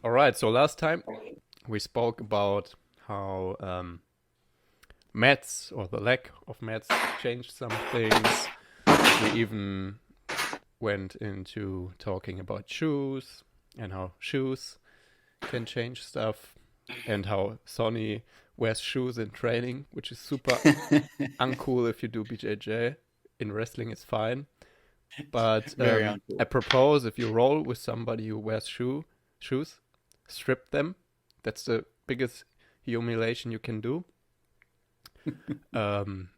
All right, so last time we spoke about how mats or the lack of mats changed some things. We even went into talking about shoes and how shoes can change stuff and how Sonny wears shoes in training, which is super uncool if you do BJJ. In wrestling, it's fine. But Very I uncool. propose if you roll with somebody who wears shoes, strip them. That's the biggest humiliation you can do. Um,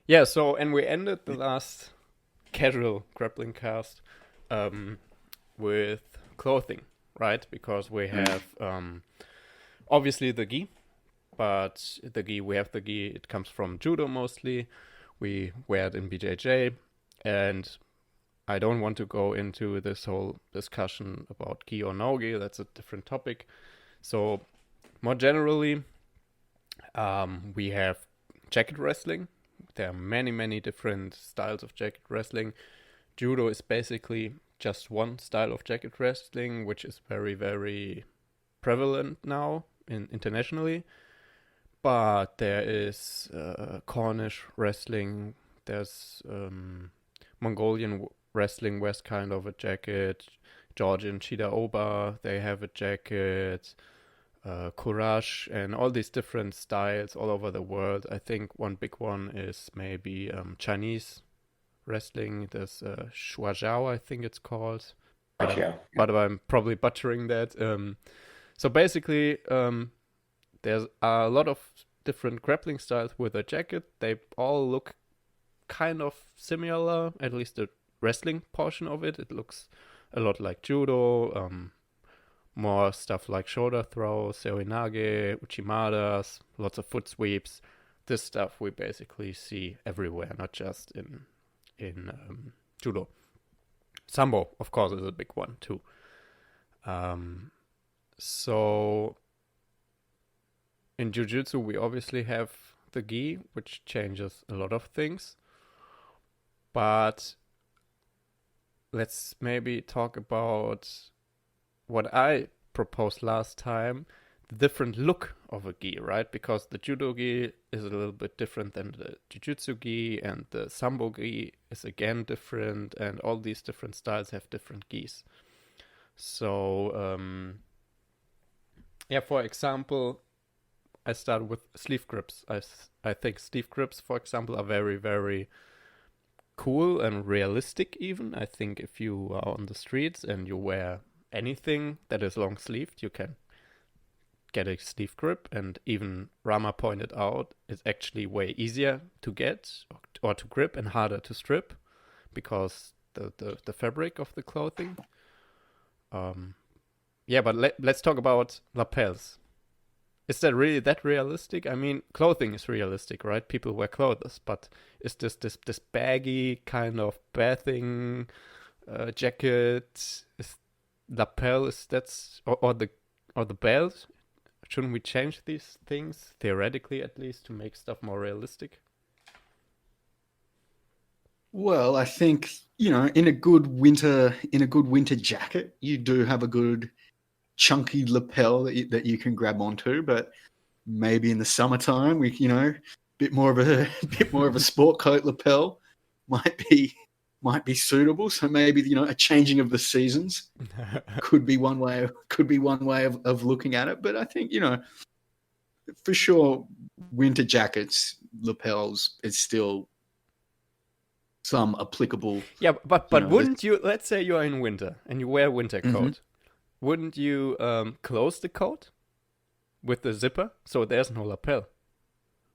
yeah. So and we ended the last casual grappling cast with clothing, right? Because we Mm. have obviously the gi, but we have the gi. It comes from judo mostly. We wear it in BJJ, and I don't want to go into this whole discussion about gi or no gi. That's a different topic. So more generally, we have jacket wrestling. There are many, many different styles of jacket wrestling. Judo is basically just one style of jacket wrestling, which is very, very prevalent now internationally. But there is Cornish wrestling. There's Mongolian wrestling wears kind of a jacket. Georgian Chida Oba, they have a jacket. Courage and all these different styles all over the world. I think one big one is maybe Chinese wrestling. There's Shuajiao, I think it's called, but Yeah. I'm probably butchering that. So basically, there's a lot of different grappling styles with a jacket. They all look kind of similar, at least the wrestling portion of it. It looks a lot like judo. More stuff like shoulder throws, seoinage, uchimadas, lots of foot sweeps. This stuff we basically see everywhere, not just in judo. Sambo, of course, is a big one too. Um, so in jiu-jitsu, we obviously have the gi, which changes a lot of things. But let's maybe talk about what I proposed last time, the different look of a gi, right? Because the judo gi is a little bit different than the jiu-jitsu gi, and the sambo gi is again different, and all these different styles have different gis. So, yeah, for example, I start with sleeve grips. I think sleeve grips, for example, are very, very cool and realistic even. I think if you are on the streets and you wear anything that is long sleeved, you can get a sleeve grip. And even Rama pointed out it's actually way easier to get or to grip and harder to strip because the fabric of the clothing. Um, yeah, but let's talk about lapels. Is that really that realistic? I mean, clothing is realistic, right? People wear clothes, but is this baggy kind of bathing jacket? Is lapel is that's or the belt? Shouldn't we change these things theoretically at least to make stuff more realistic? Well, I think, in a good winter jacket, you do have a good chunky lapel that you can grab onto, but maybe in the summertime, bit more of a bit more of a sport coat lapel might be might be suitable. So maybe, a changing of the seasons could be one way of looking at it. But I think, for sure, winter jackets, lapels is still some applicable, Yeah, you but know, this, wouldn't you? Let's say you are in winter and you wear a winter Mhm. coat. Wouldn't you close the coat with the zipper so there's no lapel?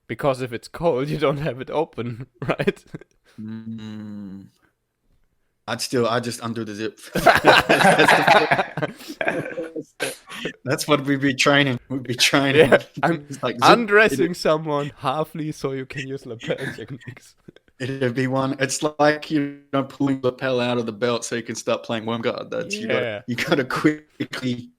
Because if it's cold, you don't have it open, right? Mm, I just undo the zip. That's what we'd be training. We'd be training. Yeah, I'm It's like zip. undressing someone halfly so you can use lapel techniques. It'd be one. It's like, pulling the lapel out of the belt so you can start playing worm guard. That's Yeah. you got to quickly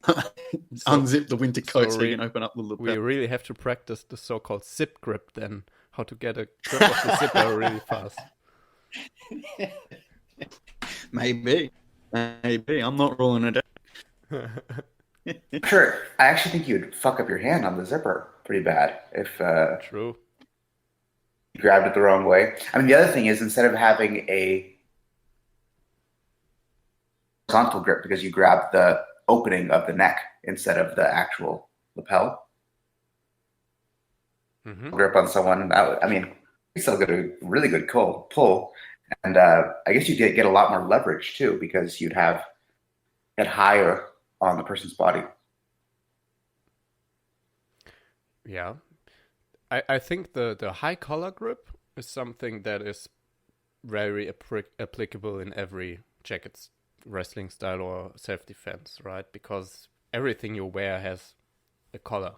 So unzip the winter so coat so you can open up the we lapel. really have to practice the so-called zip grip then, how to get a grip of the zipper really fast. Maybe, maybe I'm not ruling it out. Sure, I actually think you'd fuck up your hand on the zipper pretty bad if True. you grabbed it the wrong way. I mean, the other thing is instead of having a horizontal grip because you grab the opening of the neck instead of the actual lapel Hmm. grip on someone, I mean, you still get a really good pull, and I guess you get a lot more leverage too because you'd have it higher on the person's body. Yeah. I think the high collar grip is something that is very applicable in every jacket wrestling style or self defense, right? Because everything you wear has a collar.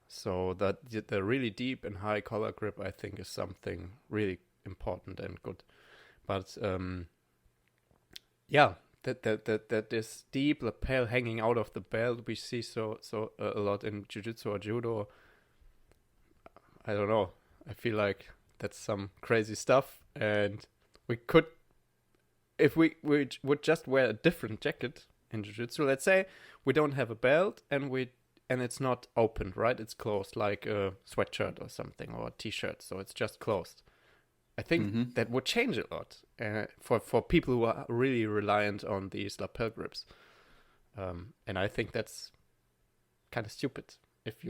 So that the really deep and high collar grip, I think, is something really important and good. But yeah, that this deep lapel hanging out of the belt we see a lot in jiu-jitsu or judo. I don't know. I feel like that's some crazy stuff, and we could, if we would just wear a different jacket in jiu-jitsu. Let's say we don't have a belt and it's not opened, right? It's closed, like a sweatshirt or something or a t-shirt, so it's just closed. I think Hmm. that would change a lot for people who are really reliant on these lapel grips. And I think that's kind of stupid if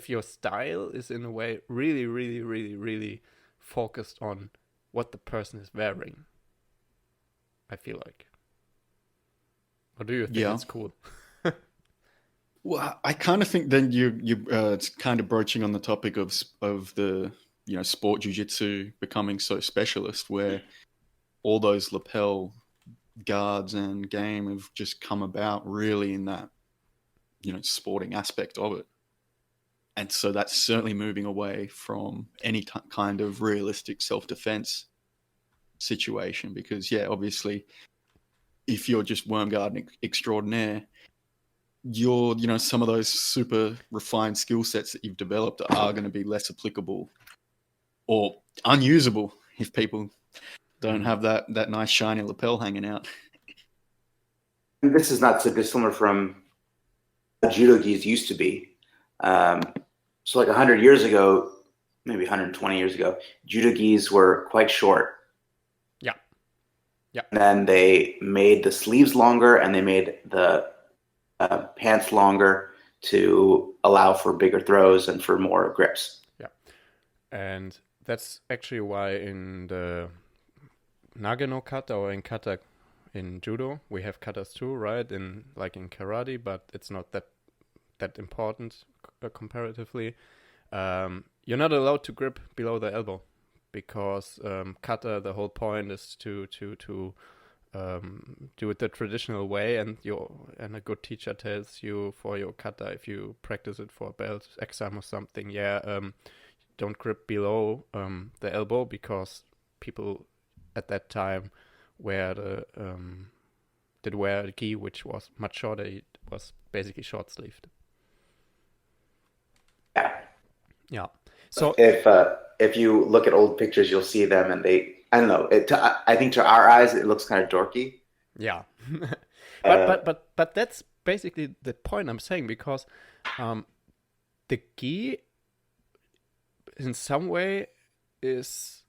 your style is in a way really, really, really, really focused on what the person is wearing. I feel like. Or do you think Yeah. it's cool? Well, I kind of think then it's kind of broaching on the topic of the sport jujitsu becoming so specialist, where all those lapel guards and game have just come about really in that sporting aspect of it, and so that's certainly moving away from any kind of realistic self defense situation because yeah, obviously if you're just worm guard extraordinaire, some of those super refined skill sets that you've developed are going to be less applicable or unusable if people don't Mm-hmm. have that nice shiny lapel hanging out. And this is not so dissimilar from what judo gis used to be. Um, so, like 100 years ago, maybe 120 years ago, judo gis were quite short. Yeah, yeah, And then they made the sleeves longer and they made the pants longer to allow for bigger throws and for more grips. yeah. And that's actually why in the Nagano kata or in kata in judo we have katas too, right? In like in karate, but it's not that important comparatively. You're not allowed to grip below the elbow because kata, the whole point is to do it the traditional way, and a good teacher tells you for your kata, if you practice it for a belt exam or something, yeah, don't grip below the elbow because people at that time wear the did wear a gi which was much shorter. It was basically short sleeved. Yeah. Yeah. So If you look at old pictures, you'll see them, and they I don't know. I think to our eyes, it looks kind of dorky. yeah, Uh, but that's basically the point I'm saying because um, the gi in some way is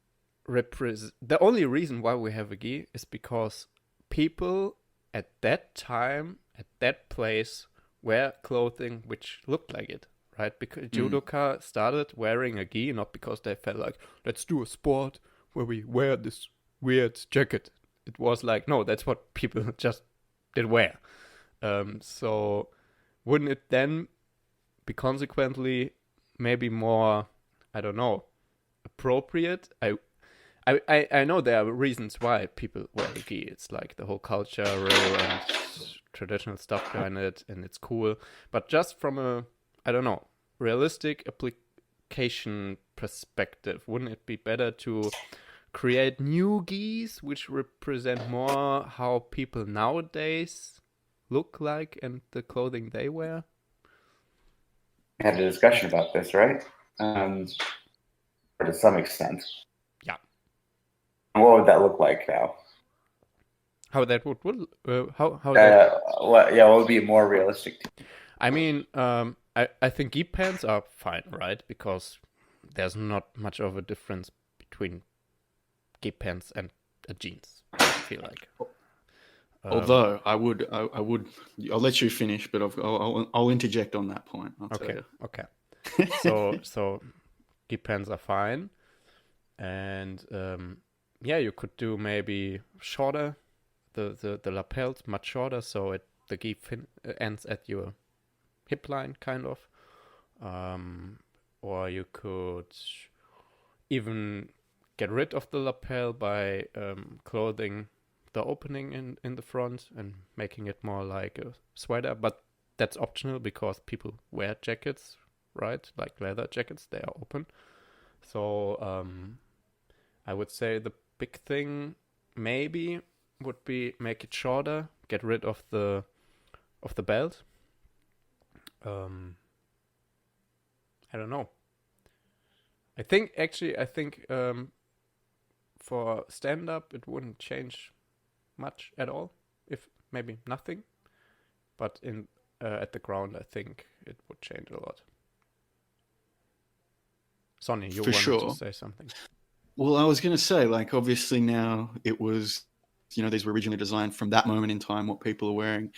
represent the only reason why we have a gi is because people at that time at that place wear clothing which looked like it, right? Because Mm. judoka started wearing a gi not because they felt like let's do a sport where we wear this weird jacket. It was like no, that's what people just did wear. So wouldn't it then be consequently maybe more, I don't know, appropriate? I know there are reasons why people wear a gi. It's like the whole cultural and traditional stuff behind it, and it's cool. But just from a, I don't know, realistic application perspective, wouldn't it be better to create new gis which represent more how people nowadays look like and the clothing they wear? had a discussion about this, right? To some extent. Yeah. What would that look like now? How that how that? What would be more realistic? I mean, I think gi pants are fine, right? Because there's not much of a difference between gi pants and a jeans. I feel like. Although I'll let you finish, but I'll interject on that point. I'll tell you. Okay. So gi pants are fine, and yeah, you could do maybe shorter, the lapels much shorter, so the gi ends at your hip line, kind of, or you could even get rid of the lapel by clothing the opening in the front and making it more like a sweater, but that's optional because people wear jackets, right? Like leather jackets, they are open. So I would say the big thing maybe would be make it shorter, get rid of the belt. I don't know. I think for stand up it wouldn't change much at all, if maybe nothing. But in at the ground, I think it would change a lot. Sonny, you For wanted sure. to say something? Well, I was going to say, like, obviously now it was, these were originally designed from that moment in time, what people are wearing.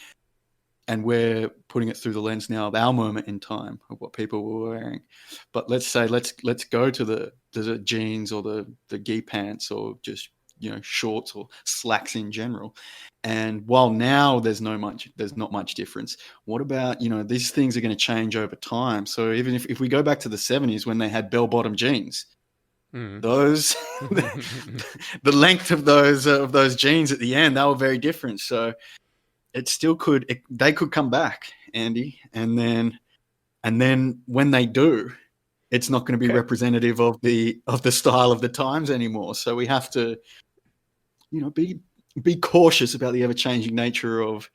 And we're putting it through the lens now of our moment in time of what people were wearing. But let's say, let's go to the jeans or the gi pants or just, shorts or slacks in general. And while now there's not much difference, what about, these things are going to change over time. So even if we go back to the 70s when they had bell-bottom jeans, those the length of those jeans at the end, they were very different. So it still they could come back, Andy, and then when they do, it's not going to be representative of the style of the times anymore. So we have to, be cautious about the ever-changing nature of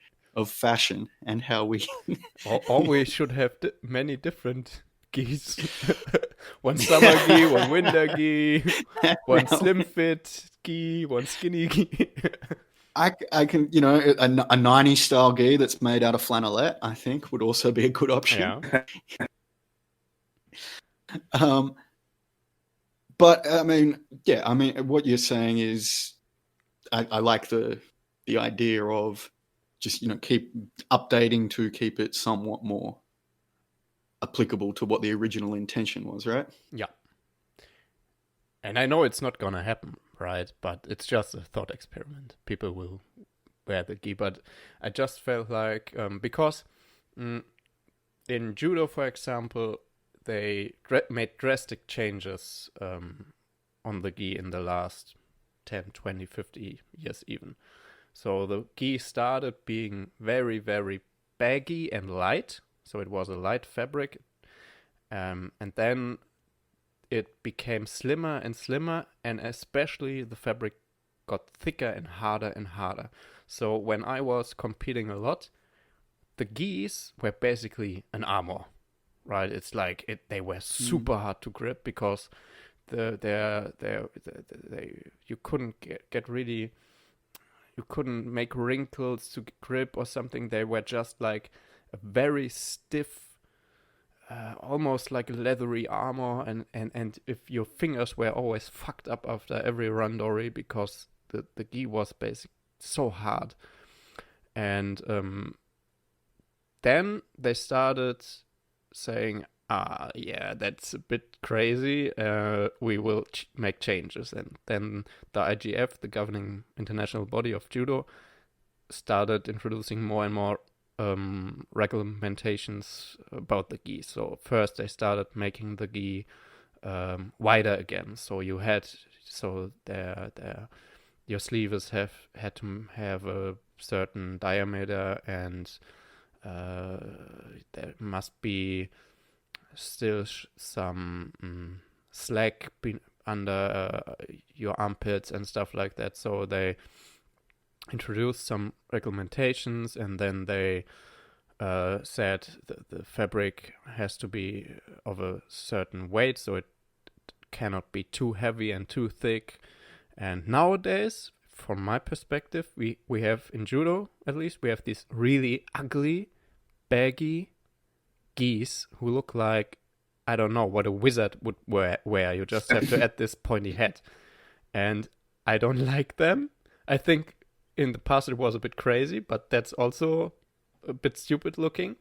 fashion and how we or we should have many different gis. One summer gi, one winter gi, one slim fit gi, one skinny gi. I can, a 90s style gi that's made out of flannelette, I think would also be a good option. Yeah. But what you're saying is, I like the idea of just, keep updating to keep it somewhat more applicable to what the original intention was, right? Yeah. And I know it's not gonna happen, right? But it's just a thought experiment. People will wear the gi, but I just felt like because in judo, for example, they made drastic changes on the gi in the last 10, 20, 50 years even. So the gi started being very, very baggy and light. So it was a light fabric. And then it became slimmer and slimmer, and especially the fabric got thicker and harder and harder. So when I was competing a lot, the gis were basically an armor, right? It's like they were super hard to grip because you couldn't get really, you couldn't make wrinkles to grip or something. They were just like a very stiff, almost like a leathery armor, and if your fingers were always fucked up after every randori because the gi was basically so hard. And then they started saying, yeah, that's a bit crazy, we will make changes. And then the IGF, the governing international body of judo, started introducing more and more regulations about the gi. So first they started making the gi wider again. So you had, your sleeves had to have a certain diameter, and there must be still some slack under your armpits and stuff like that. So they introduced some regulations, and then they said the fabric has to be of a certain weight, so it cannot be too heavy and too thick. And nowadays, from my perspective, we have in judo, at least, we have these really ugly, baggy gis who look like, I don't know, what a wizard would wear. You just have to add this pointy hat. And I don't like them. I think in the past it was a bit crazy, but that's also a bit stupid looking.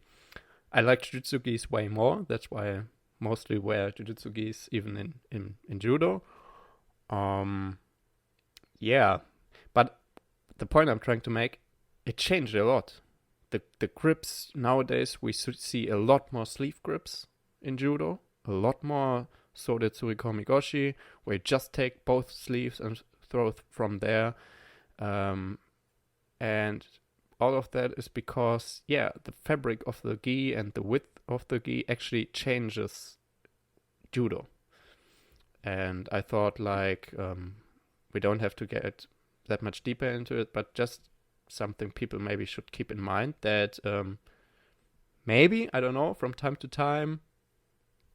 I like jujutsu gis way more. That's why I mostly wear jujutsu gis even in judo. Yeah, but the point I'm trying to make, it changed a lot. The grips nowadays, we see a lot more sleeve grips in judo, a lot more Sode Tsurikomi Goshi, where you just take both sleeves and throw from there. And all of that is because, the fabric of the gi and the width of the gi actually changes judo. And I thought, like, we don't have to get that much deeper into it, but just something people maybe should keep in mind, that maybe, I don't know, from time to time,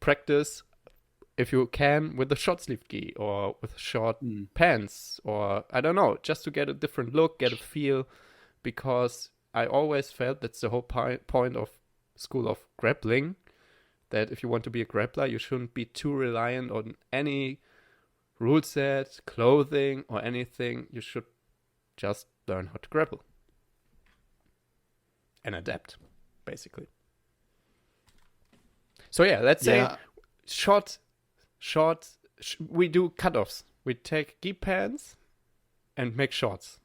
practice, if you can, with a short sleeve gi or with short pants, or I don't know, just to get a different look, get a feel, because I always felt that's the whole point of School of Grappling, that if you want to be a grappler, you shouldn't be too reliant on any rule set, clothing, or anything. You should just learn how to grapple and adapt, basically. So let's say short, we do cutoffs. We take gi pants and make shorts.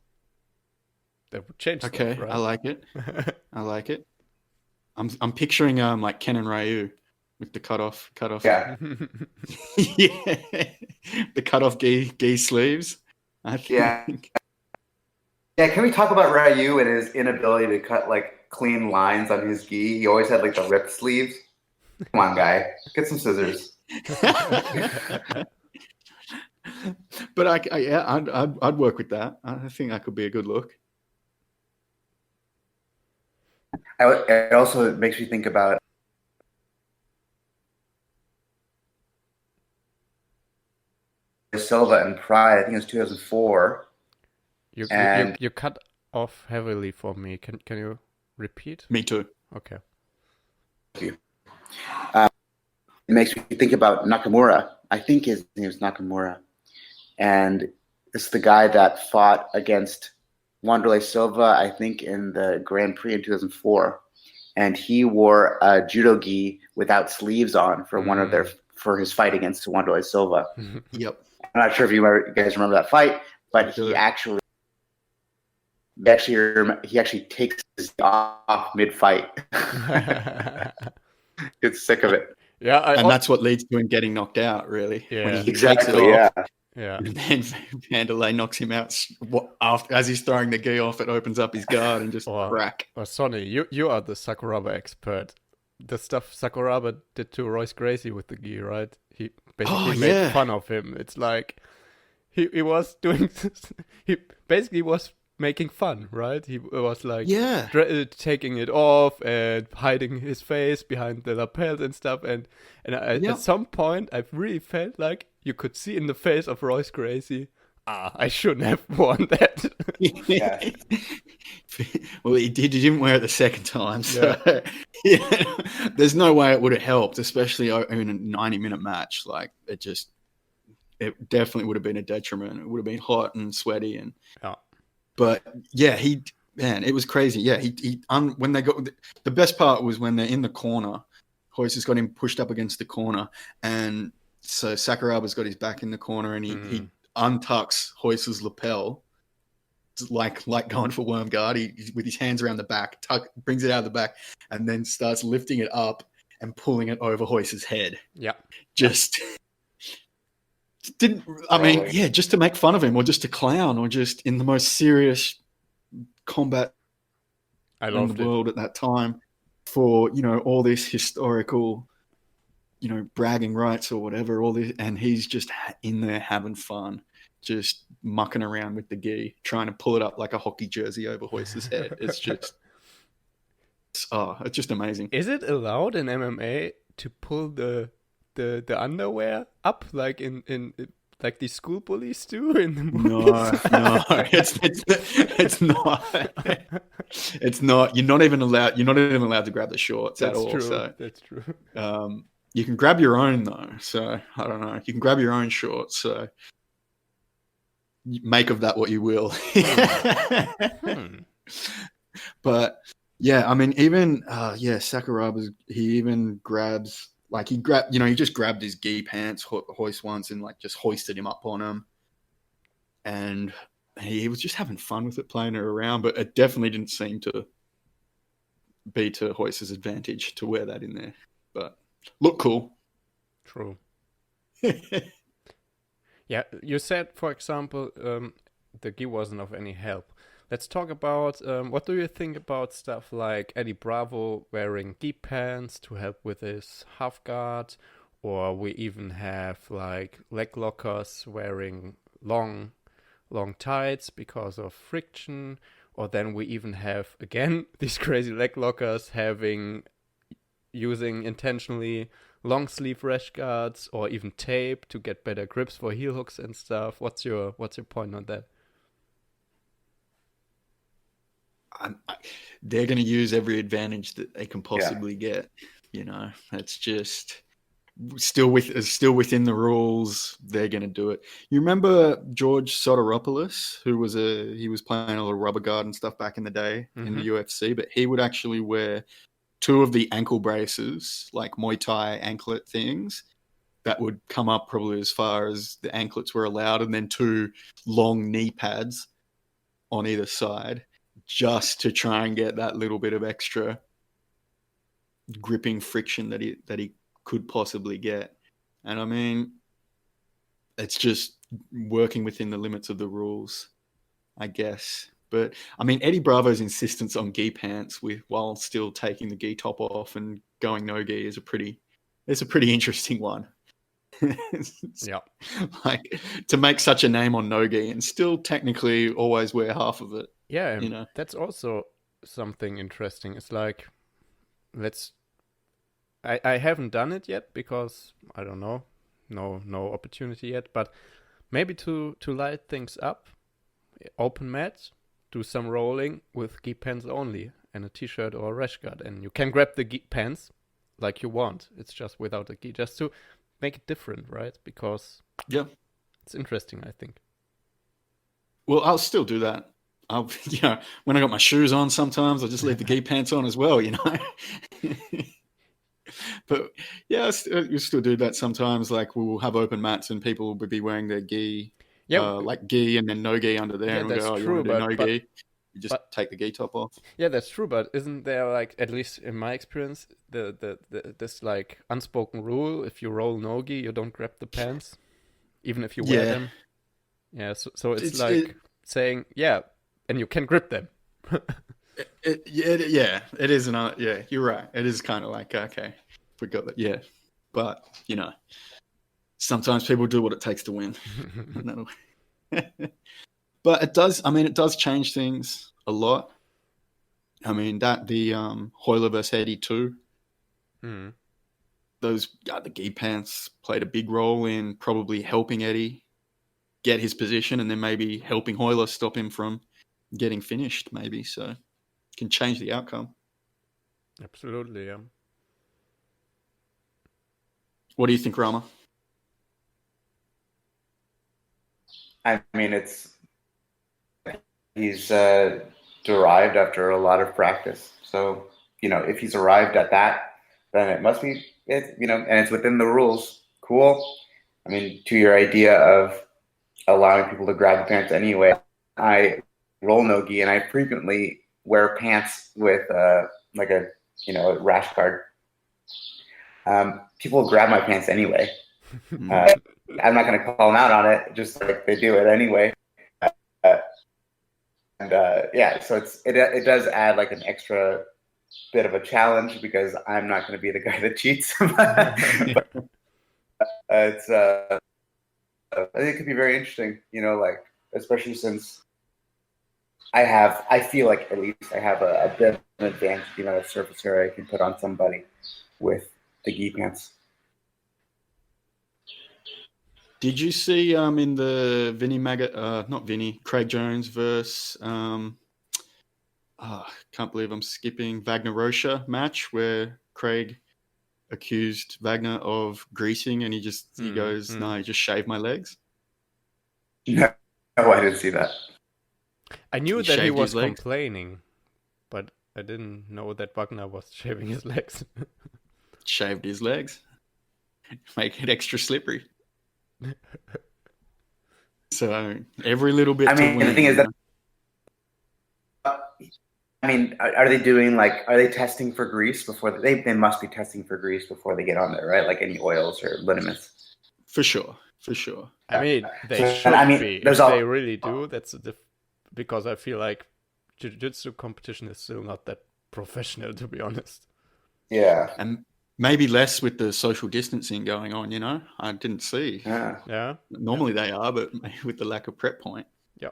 That would change stuff, right? I like it. I like it. I'm picturing like Ken and Ryu with the cutoff. Yeah. Yeah. The cutoff gi sleeves. I think. Yeah, can we talk about Ryu and his inability to cut like clean lines on his gi? He always had like the ripped sleeves. Come on, guy, get some scissors. But I'd work with that. I think that could be a good look. It also makes me think about Silva and Pride. I think it was 2004. You cut off heavily for me. Can you repeat? Me too. Okay. Thank you. It makes me think about Nakamura. I think his name is Nakamura. And it's the guy that fought against Wanderlei Silva, I think, in the Grand Prix in 2004. And he wore a judo gi without sleeves on for for his fight against Wanderlei Silva. Yep. I'm not sure if you guys remember that fight, but he actually takes his off mid-fight. Gets sick of it. Yeah, and that's what leads to him getting knocked out, really. Yeah, when he exactly. Takes it off, yeah. And then Wanderlei knocks him out as he's throwing the gi off. It opens up his guard and just crack. Or Sonny, you are the Sakuraba expert. The stuff Sakuraba did to Royce Gracie with the gi, right? He basically made fun of him. It's like he was doing. He basically was making fun, right? He was like taking it off and hiding his face behind the lapels and stuff. And at some point, I really felt like you could see in the face of Royce Gracie, I shouldn't have worn that. Yeah. Well, he didn't wear it the second time. So there's no way it would have helped, especially in a 90-minute match. Like it definitely would have been a detriment. It would have been hot and sweaty But it was crazy. Yeah, when they got the best part was when they're in the corner. Royce has got him pushed up against the corner, and so Sakuraba's got his back in the corner, and he untucks Royce's lapel, like going for worm guard. He with his hands around the back, brings it out of the back, and then starts lifting it up and pulling it over Royce's head. Yeah, just. Just to make fun of him, or just to clown, or just in the most serious combat in the world at that time for, all this historical, bragging rights or whatever, all this, and he's just in there having fun, just mucking around with the gi, trying to pull it up like a hockey jersey over Royce's head. It's just, it's just amazing. Is it allowed in MMA to pull the underwear up, like in like these school bullies do in the No, movies? no, it's not. It's not. You're not even allowed. You're not even allowed to grab the shorts at That's all. true. So, That's true. you can grab your own though. So I don't know. You can grab your own shorts. So make of that what you will. But yeah, I mean, even Sakuraba, he even grabs he just grabbed his gi pants hoist once and like just hoisted him up on him, and he was just having fun with it, playing it around. But it definitely didn't seem to be to Hoist's advantage to wear that in there. But look cool. True. Yeah, you said, for example, the gi wasn't of any help. Let's talk about what do you think about stuff like Eddie Bravo wearing gi pants to help with his half guard, or we even have like leg lockers wearing long tights because of friction, or then we even have again these crazy leg lockers using intentionally long sleeve rash guards or even tape to get better grips for heel hooks and stuff. What's your point on that? They're going to use every advantage that they can possibly get. You know, it's just still within the rules. They're going to do it. You remember George Soteropoulos, who was he was playing a little rubber guard and stuff back in the day in the UFC, but he would actually wear two of the ankle braces, like Muay Thai anklet things, that would come up probably as far as the anklets were allowed, and then two long knee pads on either side, just to try and get that little bit of extra gripping friction that he could possibly get. And I mean, it's just working within the limits of the rules, I guess. But I mean, Eddie Bravo's insistence on gi pants while still taking the gi top off and going no gi is a pretty interesting one. Yeah, like to make such a name on no gi and still technically always wear half of it. yeah, you know, that's also something interesting. It's like, I haven't done it yet because I don't know, no opportunity yet. But maybe to light things up, open mat, do some rolling with gi pants only and a t-shirt or a rash guard, and you can grab the gi pants like you want. It's just without a gi, just to make it different, right? Because it's interesting, I think. Well, I'll still do that. When I got my shoes on, sometimes I'll just leave the gi pants on as well, But yeah, you still do that sometimes. Like we'll have open mats and people will be wearing their gi, like gi and then no gi under there. Yeah, and we'll that's go, true, you want to do no but gi? You just take the gi top off. Yeah, that's true. But isn't there, like, at least in my experience, this like unspoken rule: if you roll no gi, you don't grab the pants, even if you wear them. Yeah, so it's like saying, yeah, and you can grip them. It is yeah, you're right. It is kind of like, okay, forgot that. Yeah, but sometimes people do what it takes to win. But it does change things a lot. I mean, the Hoyler versus Eddie too. Those the gi pants played a big role in probably helping Eddie get his position, and then maybe helping Hoyler stop him from getting finished. Maybe so can change the outcome. Absolutely, yeah. What do you think, Rama? I mean, he's derived after a lot of practice. So, if he's arrived at that, then it must be it, and it's within the rules. Cool. I mean, to your idea of allowing people to grab the pants anyway, I roll no gi and I frequently wear pants with like a rash guard. People grab my pants anyway. I'm not going to call them out on it, just like they do it anyway. So it does add like an extra bit of a challenge because I'm not going to be the guy that cheats. But it's I think it could be very interesting, like especially since I feel like at least I have a bit of an advantage, a surface area I can put on somebody with the gi pants. Did you see in the Craig Jones versus can't believe I'm skipping Wagner Rocha match where Craig accused Wagner of greasing and he goes, no, he just shaved my legs. No, I didn't see that. I knew He that he shaved was his legs? complaining, but I didn't know that Wagner was shaving his legs. Shaved his legs. Make it extra slippery. So every little bit. I mean, the thing is that. I mean, are they doing are they testing for grease before they must be testing for grease before they get on there, right? Like any oils or liniments. For sure. I mean, they So, should be. If they really do, that's because I feel like jiu-jitsu competition is still not that professional, to be honest. Yeah. And maybe less with the social distancing going on, I didn't see. Yeah. Normally they are, but with the lack of prep point. Yeah.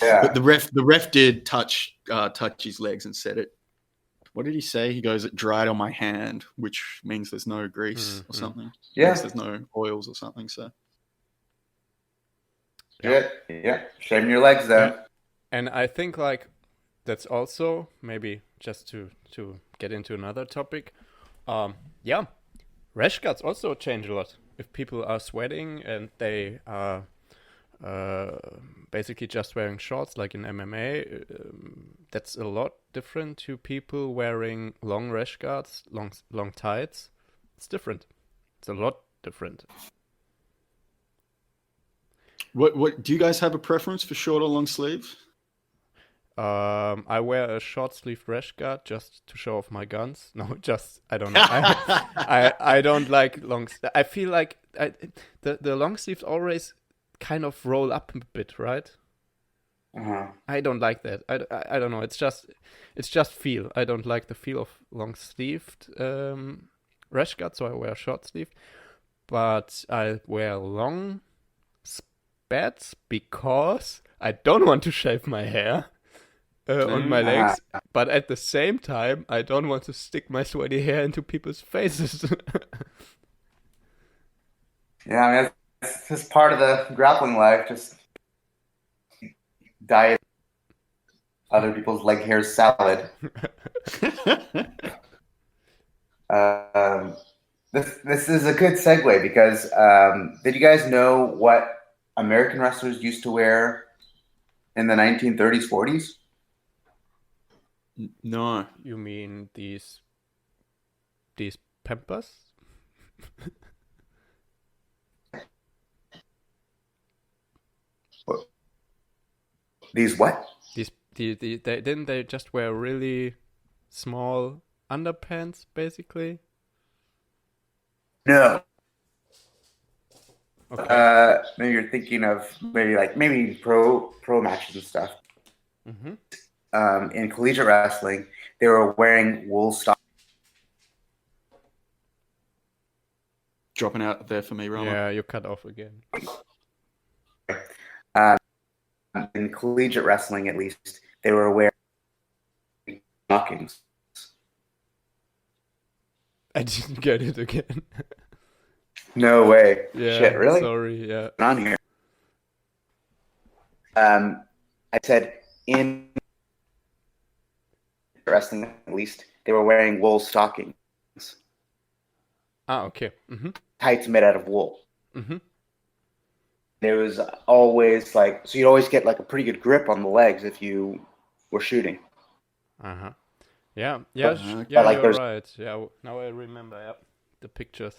Yeah. But the ref did touch his legs and said it. What did he say? He goes, it dried on my hand, which means there's no grease or something. Yeah. There's no oils or something. So. Yeah. Shaving your legs then. Yeah. And I think that's also maybe just to get into another topic. Rash guards also change a lot. If people are sweating and they are basically just wearing shorts like in MMA, that's a lot different to people wearing long rash guards, long tights. It's different. It's a lot different. What do you guys have a preference for short or long sleeve? I wear a short sleeve rash guard just to show off my guns. No, I don't know. I don't like long. I feel like the long sleeves always kind of roll up a bit, right? I don't like that. I don't know. It's just feel. I don't like the feel of long sleeved rash guard, so I wear short sleeve. But I wear long spats because I don't want to shave my hair on my legs, but at the same time, I don't want to stick my sweaty hair into people's faces. Yeah, I mean, it's just part of the grappling life. Just diet other people's leg hair salad. This is a good segue because did you guys know what American wrestlers used to wear in the 1930s, 40s? No. You mean these Pampers? These what? Didn't they just wear really small underpants, basically? No. Okay. Maybe you're thinking of maybe pro matches and stuff. Mm-hmm. In collegiate wrestling, they were wearing wool stockings. Dropping out there for me, Rama. Yeah, you cut off again. In collegiate wrestling, at least, they were wearing stockings. I didn't get it again. No way. Yeah. Shit, really? Sorry. Yeah. On here. I said in wrestling, at least, they were wearing wool stockings. Okay. Mm-hmm. Tights made out of wool. Mm-hmm. There was always so you'd always get a pretty good grip on the legs if you were shooting. Uh-huh. Yeah. Okay. Yeah, you're right. Yeah, now I remember. Yeah, the pictures.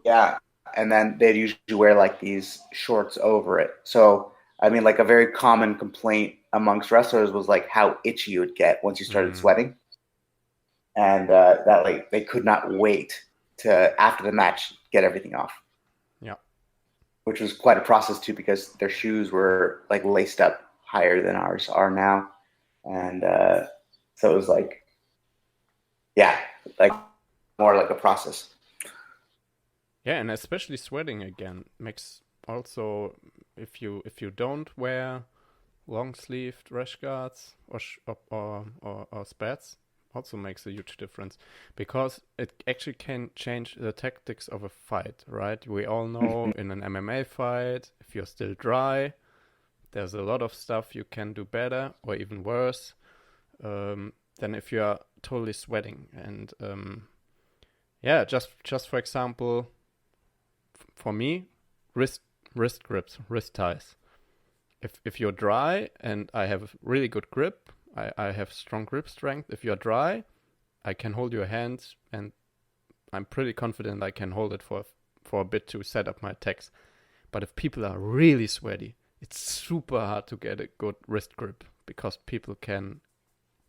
Yeah, and then they'd usually wear these shorts over it. So I mean, a very common complaint amongst wrestlers was how itchy you would get once you started sweating, and that they could not wait to after the match get everything off. Yeah, which was quite a process too because their shoes were laced up higher than ours are now, and so it was more like a process. Yeah, and especially sweating again makes also if you don't wear long sleeved rash guards or spats also makes a huge difference, because it actually can change the tactics of a fight, right? We all know in an MMA fight, if you're still dry, there's a lot of stuff you can do better or even worse than if you are totally sweating. And yeah, just for example, for me, wrist grips, wrist ties. If you're dry and I have really good grip, I have strong grip strength. If you're dry, I can hold your hand, and I'm pretty confident I can hold it for a bit to set up my attacks. But if people are really sweaty, it's super hard to get a good wrist grip, because people can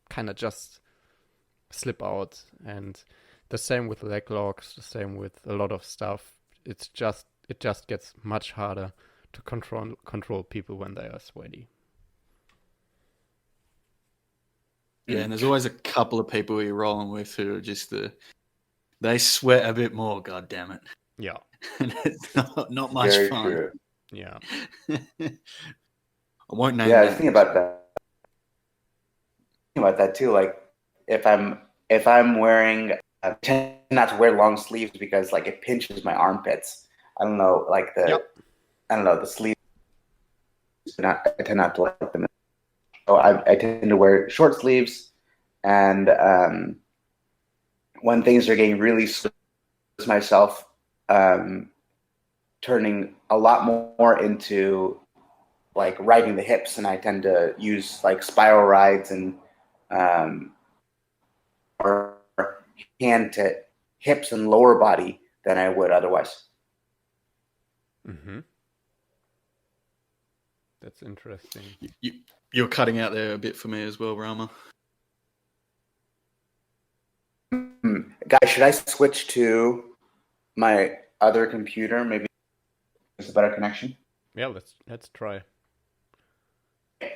kind of just slip out. And the same with leg locks, the same with a lot of stuff. It just gets much harder to control people when they are sweaty. Yeah, and there's always a couple of people you're rolling with who are just they sweat a bit more, god damn it. Yeah. And it's not much Very fun. true. Yeah. I won't name Yeah, I names. was thinking about that. Thinking about that too. Like if I'm wearing, I tend not to wear long sleeves because like it pinches my armpits. I don't know, like the sleeves. I tend not to like them. So I tend to wear short sleeves, and when things are getting really slow, myself turning a lot more into like riding the hips, and I tend to use like spiral rides and or hand to hips and lower body than I would otherwise. Mm-hmm. That's interesting. You're cutting out there a bit for me as well, Rama. Guys, should I switch to my other computer? Maybe it's a better connection. Yeah, let's try.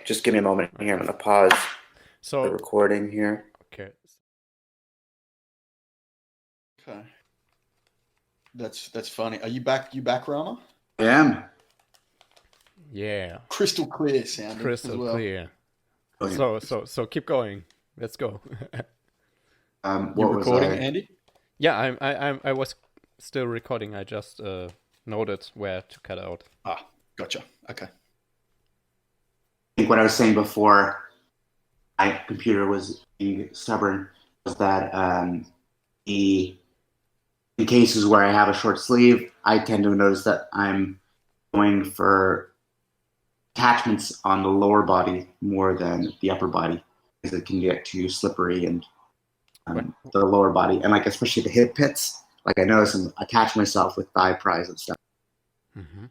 Just give me a moment here. I'm gonna pause the So recording here. okay. Okay. That's funny. Are you back? You back, Rama? I am. Yeah. Crystal clear sounding Crystal as well. clear. Okay. So keep going. Let's go. What You was recording, I? Andy? Yeah, I was still recording. I just noted where to cut out. Ah, gotcha. Okay. I think what I was saying before my computer was being stubborn was that in cases where I have a short sleeve, I tend to notice that I'm going for attachments on the lower body more than the upper body, because it can get too slippery, and the lower body, and like especially the hip pits, like I notice I'm attaching myself with thigh pries and stuff. Mm-hmm.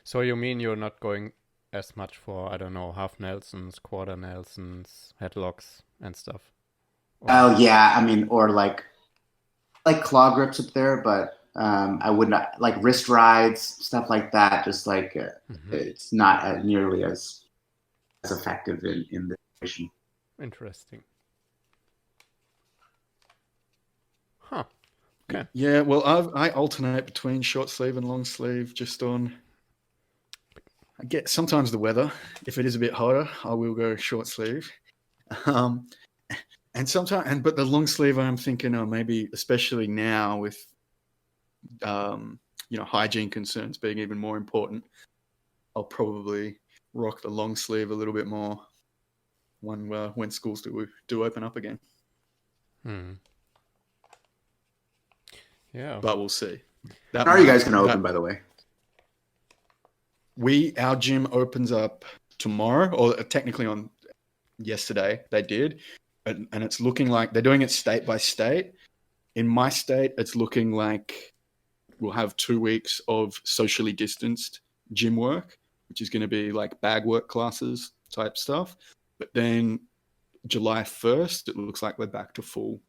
So you mean you're not going as much for, I don't know, half Nelsons, quarter Nelsons, headlocks and stuff? Oh yeah, I mean, or like claw grips up there, but I would not like wrist rides, stuff like that. Just like it's not nearly as effective in this situation. Interesting. Huh. Okay. Yeah, well, I alternate between short sleeve and long sleeve just on. I get sometimes the weather. If it is a bit hotter, I will go short sleeve. And sometimes, but the long sleeve, I'm thinking, maybe especially now with, hygiene concerns being even more important, I'll probably rock the long sleeve a little bit more when schools do open up again. Yeah. But we'll see. How are you guys going to open, by the way? Our gym opens up tomorrow, or technically on yesterday they did, and it's looking like they're doing it state by state. In my state, it's looking like we'll have 2 weeks of socially distanced gym work, which is going to be like bag work classes type stuff. But then July 1st, it looks like we're back to full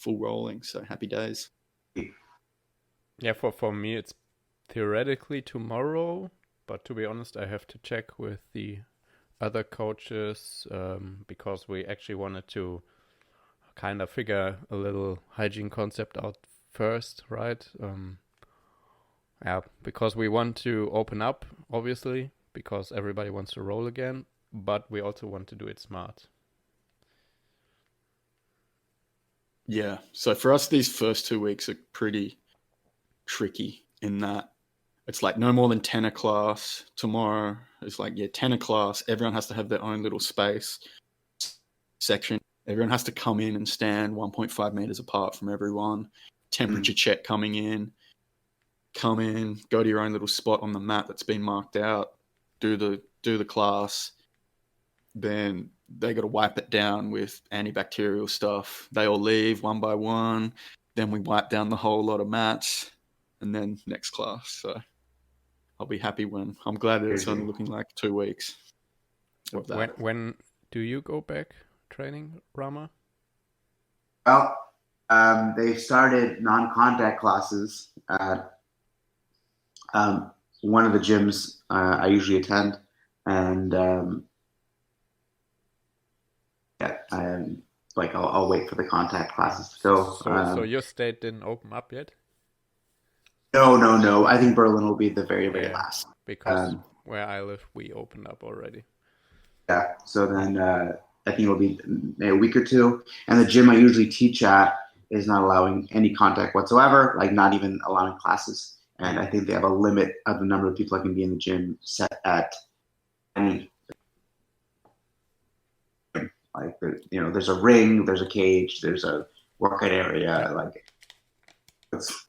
rolling. So happy days. Yeah, for me it's theoretically tomorrow, but to be honest, I have to check with the other coaches because we actually wanted to kind of figure a little hygiene concept out first, right? Yeah, because we want to open up, obviously, because everybody wants to roll again, but we also want to do it smart. Yeah. So for us, these first 2 weeks are pretty tricky in that it's like no more than 10 a class. Tomorrow it's like, 10 a class. Everyone has to have their own little space section. Everyone has to come in and stand 1.5 meters apart from everyone. Temperature check coming in. Come in, go to your own little spot on the mat that's been marked out. Do the class. Then they got to wipe it down with antibacterial stuff. They all leave one by one. Then we wipe down the whole lot of mats, and then next class. So I'll be happy when I'm glad that it's only looking like 2 weeks of that. When do you go back training, Rama? Well, they started non-contact classes at one of the gyms I usually attend, and I'll wait for the contact classes to go. So your state didn't open up yet? No. I think Berlin will be the very, very last. Because where I live, we opened up already. Yeah. So then I think it'll be a week or two. And the gym I usually teach at is not allowing any contact whatsoever, like not even allowing classes. And I think they have a limit of the number of people that can be in the gym set at any. Like, there's a ring, there's a cage, there's a workout area. Like, it's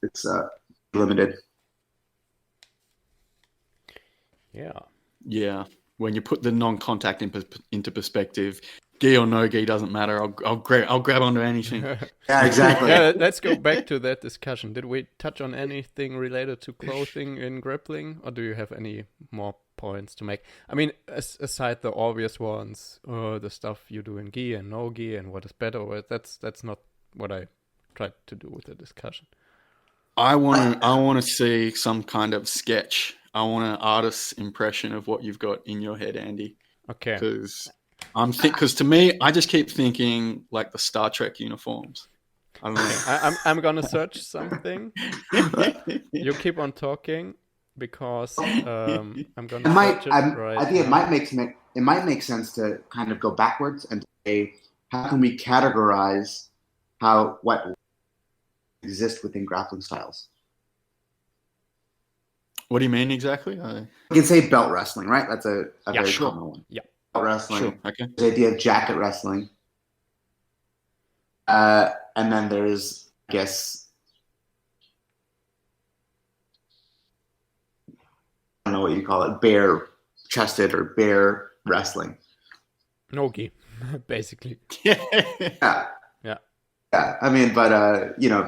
limited. Yeah. When you put the non-contact into perspective, gi or no gi doesn't matter. I'll grab onto anything. Yeah, exactly. Let's go back to that discussion. Did we touch on anything related to clothing in grappling, or do you have any more points to make? I mean, aside the obvious ones, the stuff you do in gi and no gi, and what is better, that's not what I tried to do with the discussion. I want to see some kind of sketch. I want an artist's impression of what you've got in your head, Andy. Okay. Because to me, I just keep thinking like the Star Trek uniforms. I don't know. I'm gonna search something. You keep on talking because I'm gonna search it right. I think it might make sense to kind of go backwards and say, how can we categorize what exists within grappling styles? What do you mean exactly? You can say belt wrestling, right? That's a very common one. Yeah. Belt wrestling. Sure. Okay. The idea of jacket wrestling. And then there's, I guess, I don't know what you call it, bare-chested or bare wrestling. No gi, basically. Yeah. I mean, but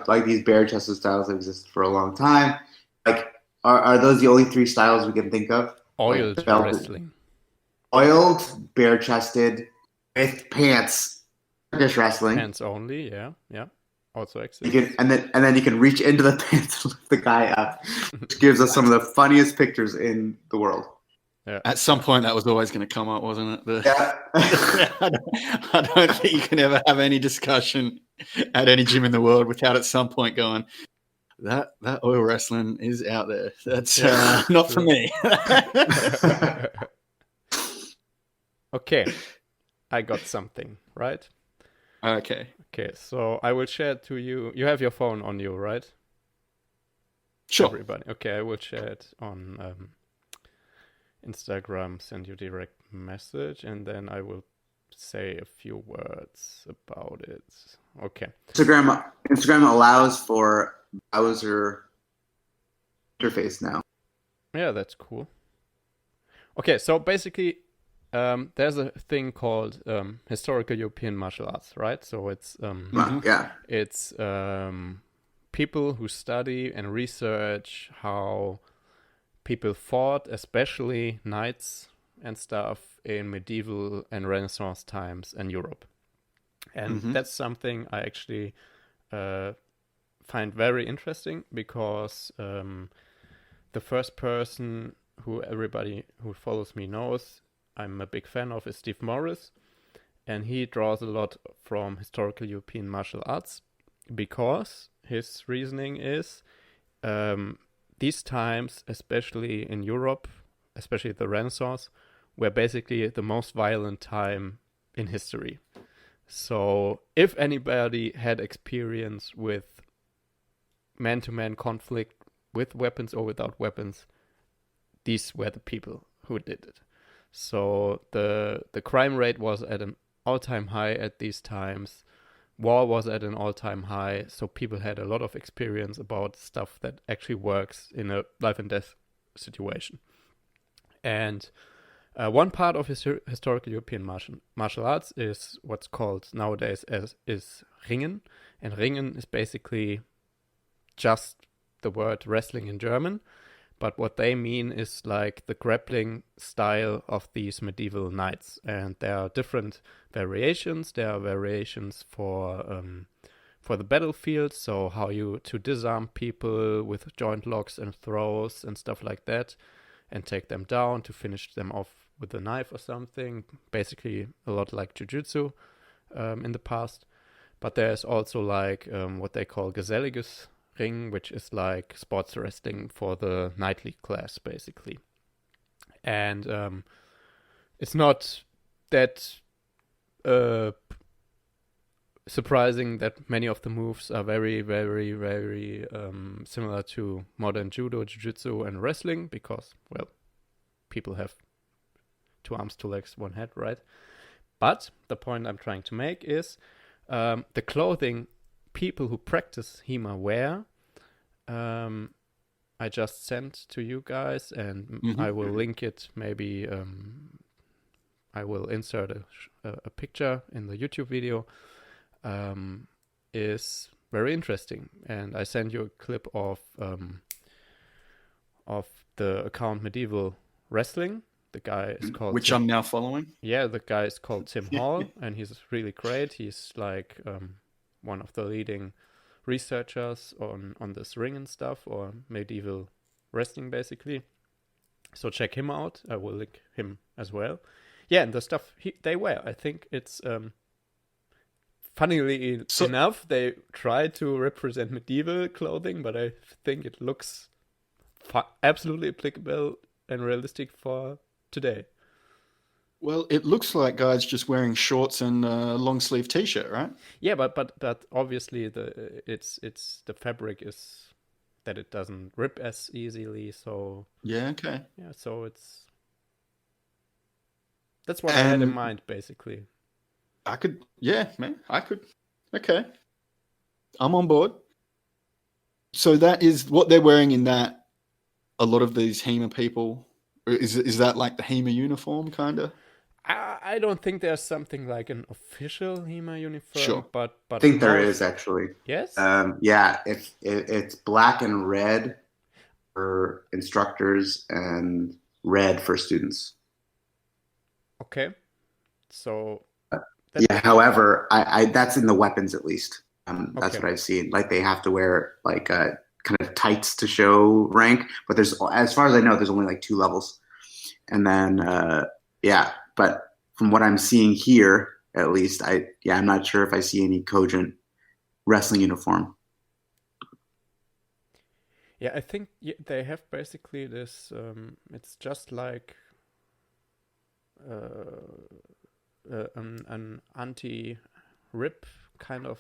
like these bare-chested styles have existed for a long time. Like, are those the only three styles we can think of? Oiled like wrestling. Oiled, bare-chested, with pants, Turkish wrestling. Pants only, yeah. Also exists. And then you can reach into the pants and lift the guy up, which gives us some of the funniest pictures in the world. Yeah. At some point, that was always going to come up, wasn't it? Yeah. I don't think you can ever have any discussion at any gym in the world without at some point going, that oil wrestling is out there. That's not for me. Okay, I got something, right? Okay, so I will share it to you. You have your phone on you, right? Sure. Everybody. Okay, I will share it on Instagram, send you direct message, and then I will say a few words about it. Okay. Instagram allows for browser interface now. Yeah, that's cool. Okay, so basically, there's a thing called historical European martial arts, right? So it's it's people who study and research how people fought, especially knights and stuff, in medieval and Renaissance times in Europe. And that's something I actually find very interesting because the first person who everybody who follows me knows I'm a big fan of is Steve Morris, and he draws a lot from historical European martial arts because his reasoning is these times, especially in Europe, especially the Renaissance, were basically the most violent time in history. So if anybody had experience with man-to-man conflict with weapons or without weapons, these were the people who did it. So the crime rate was at an all-time high at these times. War was at an all-time high, so people had a lot of experience about stuff that actually works in a life and death situation. And one part of historical European martial arts is what's called nowadays is Ringen, and Ringen is basically just the word wrestling in German, but what they mean is like the grappling style of these medieval knights, and there are different variations. There are variations for the battlefield, so how you to disarm people with joint locks and throws and stuff like that, and take them down to finish them off with a knife or something. Basically, a lot like jujutsu in the past. But there's also like what they call geselliges ring, which is like sports wrestling for the knightly class, basically. And it's not that surprising that many of the moves are very, very, very similar to modern judo, jiu-jitsu, and wrestling, because, well, people have 2 arms, 2 legs, 1 head, right? But the point I'm trying to make is the clothing people who practice HEMA wear, I just sent to you guys, and I will link it. Maybe I will insert a picture in the YouTube video. Is very interesting, and I sent you a clip of the account Medieval Wrestling. The guy is called which I'm now following. Yeah, the guy is called Tim Hall, and he's really great. He's like one of the leading researchers on this ring and stuff, or medieval wrestling, basically. So check him out. I will link him as well. Yeah, and the stuff they wear, I think it's funnily enough, they try to represent medieval clothing, but I think it looks absolutely applicable and realistic for today. Well, it looks like guys just wearing shorts and a long sleeve T-shirt, right? Yeah, but obviously the fabric is that it doesn't rip as easily. So yeah, okay. Yeah, so that's what I had in mind, basically. I could, okay. I'm on board. So that is what they're wearing in that. A lot of these HEMA people, is that like the HEMA uniform, kind of? I don't think there's something like an official HEMA uniform. Sure. But I think there is, actually. Yes? Yeah, it's black and red for instructors and red for students. Okay. So... yeah, however, I that's in the weapons, at least. That's what I've seen. Like, they have to wear like kind of tights to show rank, but there's, as far as I know, there's only like 2 levels. And then but from what I'm seeing here, at least, I'm not sure if I see any cogent wrestling uniform. Yeah, I think they have basically this. It's just like an anti-rip kind of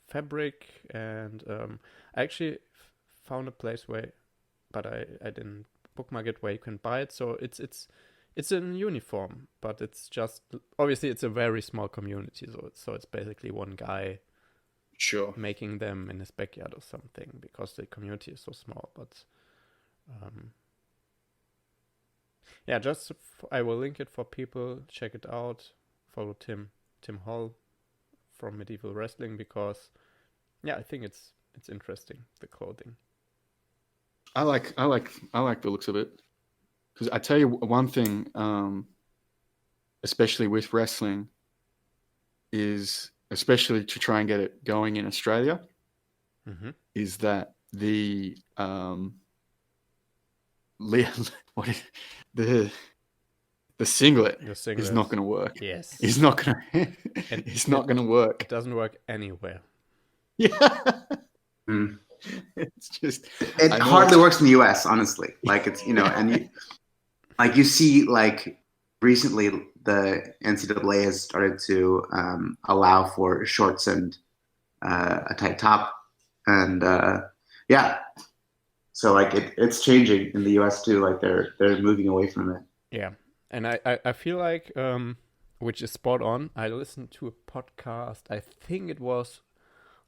fabric, and I actually found a place but I didn't bookmark it, where you can buy it. So it's in uniform, but it's just, obviously it's a very small community, so it's basically one guy making them in his backyard or something, because the community is so small. But yeah, just I will link it for people. Check it out. Follow Tim Hall from Medieval Wrestling, because I think it's interesting, the clothing. I like the looks of it, because I tell you one thing, especially with wrestling, is, especially to try and get it going in Australia, is that the singlet is not going to work. Yes, it's not going to. It's not going to work. It doesn't work anywhere. Yeah. It's just, it hardly works in the US, honestly. Like, it's, and you see like recently the NCAA has started to allow for shorts and a tight top, and yeah, so like it's changing in the US too. Like they're moving away from it. Yeah, and I feel like which is spot on. I listened to a podcast. I think it was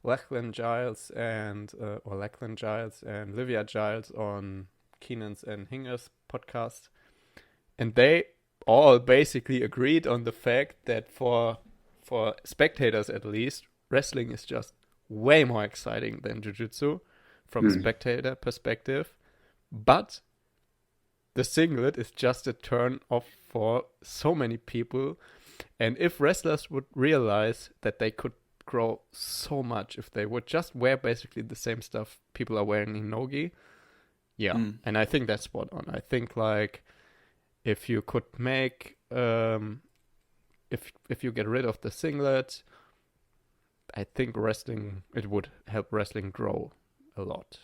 Lachlan Giles and Livia Giles on Keenan's and Hinger's podcast, and they all basically agreed on the fact that for spectators at least, wrestling is just way more exciting than jiu-jitsu from a spectator perspective, but the singlet is just a turn off for so many people. And if wrestlers would realize that they could grow so much if they would just wear basically the same stuff people are wearing in Nogi, and I think that's spot on. I think like if you could make if you get rid of the singlet, I think it would help wrestling grow a lot.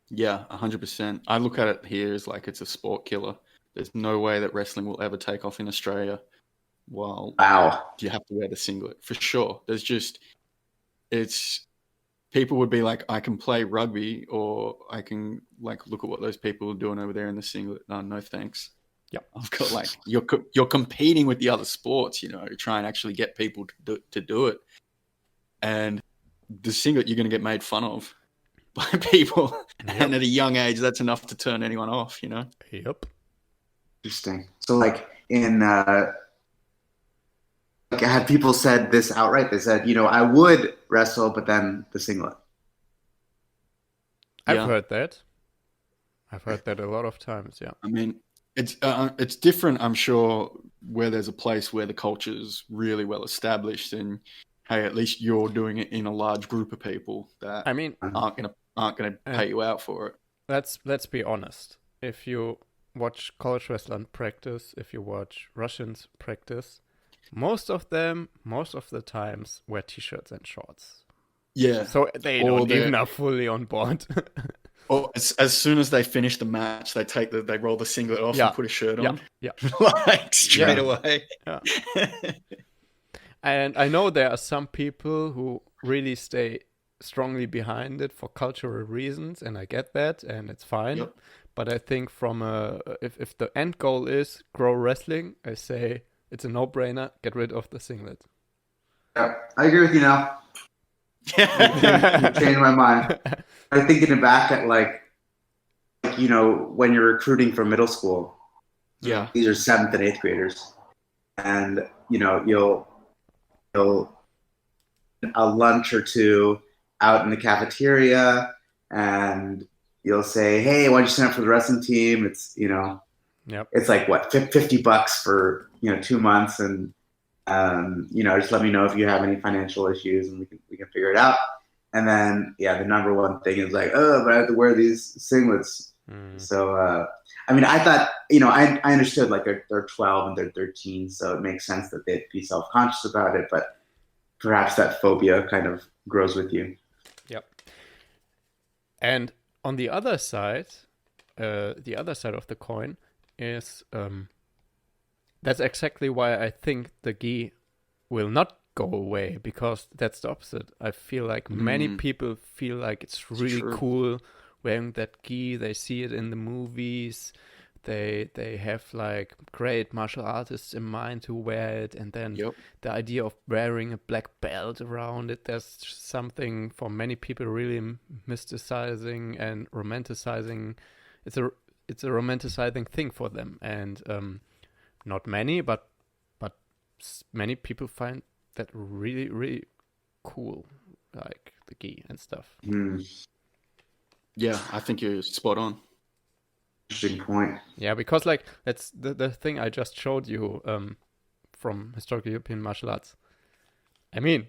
Yeah, 100%. I look at it here as like it's a sport killer. There's no way that wrestling will ever take off in Australia while you have to wear the singlet. For sure. People would be like, I can play rugby, or I can like look at what those people are doing over there in the singlet. No thanks. Yep. I've got like, you're competing with the other sports, to try and actually get people to do it. And the singlet, you're going to get made fun of by people. Yep. And at a young age, that's enough to turn anyone off, Yep. Interesting. So like have people said this outright? They said, I would wrestle, but then the singlet. I've heard that. I've heard that a lot of times, yeah. I mean, it's different, I'm sure, where there's a place where the culture's really well established, and hey, at least you're doing it in a large group of people that aren't gonna pay you out for it. Let's be honest. If you watch college wrestling practice, if you watch Russians practice, most of the times wear t-shirts and shorts. Yeah. So they don't even are fully on board. Or as soon as they finish the match, they roll the singlet off and put a shirt on. Yeah. Like straight away. Yeah. And I know there are some people who really stay strongly behind it for cultural reasons, and I get that, and it's fine. Yep. But I think if the end goal is grow wrestling, I say it's a no-brainer. Get rid of the singlet. Yeah, I agree with you now. You changed my mind. I'm thinking back at like when you're recruiting for middle school. Yeah, these are 7th and 8th graders, and you'll a lunch or two out in the cafeteria, and you'll say, "Hey, why don't you sign up for the wrestling team?" It's it's like what, $50 for 2 months, and just let me know if you have any financial issues, and we can figure it out. And then the number one thing is like, but I have to wear these singlets. So I thought I understood like they're 12 and they're 13, so it makes sense that they'd be self-conscious about it, but perhaps that phobia kind of grows with you. Yep. And on the other side of the coin is that's exactly why I think the gi will not go away, because that's the opposite. I feel like many people feel like it's really cool wearing that gi. They see it in the movies. They have like great martial artists in mind who wear it, and then the idea of wearing a black belt around it, there's something for many people really mysticizing and romanticizing. It's a romanticizing thing for them, and not many, but many people find that really, really cool, like the gi and stuff. Yeah, I think you're spot on. Interesting point. Yeah, because like that's the thing I just showed you from historical European martial arts. I mean,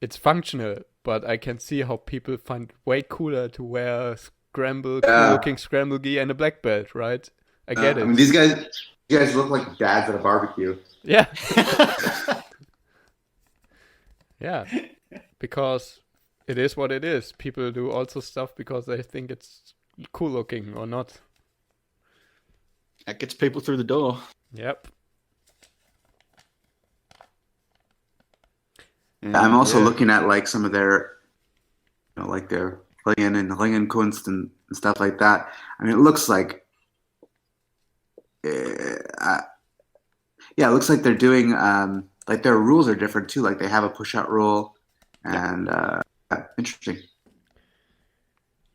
it's functional, but I can see how people find it way cooler to wear cool-looking scramble gi and a black belt, right? I get it. I mean, these guys look like dads at a barbecue. Yeah. Yeah, because it is what it is. People do also stuff because they think it's cool looking or not. That gets people through the door. Yep. And, I'm also yeah. looking at like some of their, like their Lingen and Lingenkunst and stuff like that. I mean, it looks like, it looks like they're doing like their rules are different too. Like they have a push-out rule, and interesting.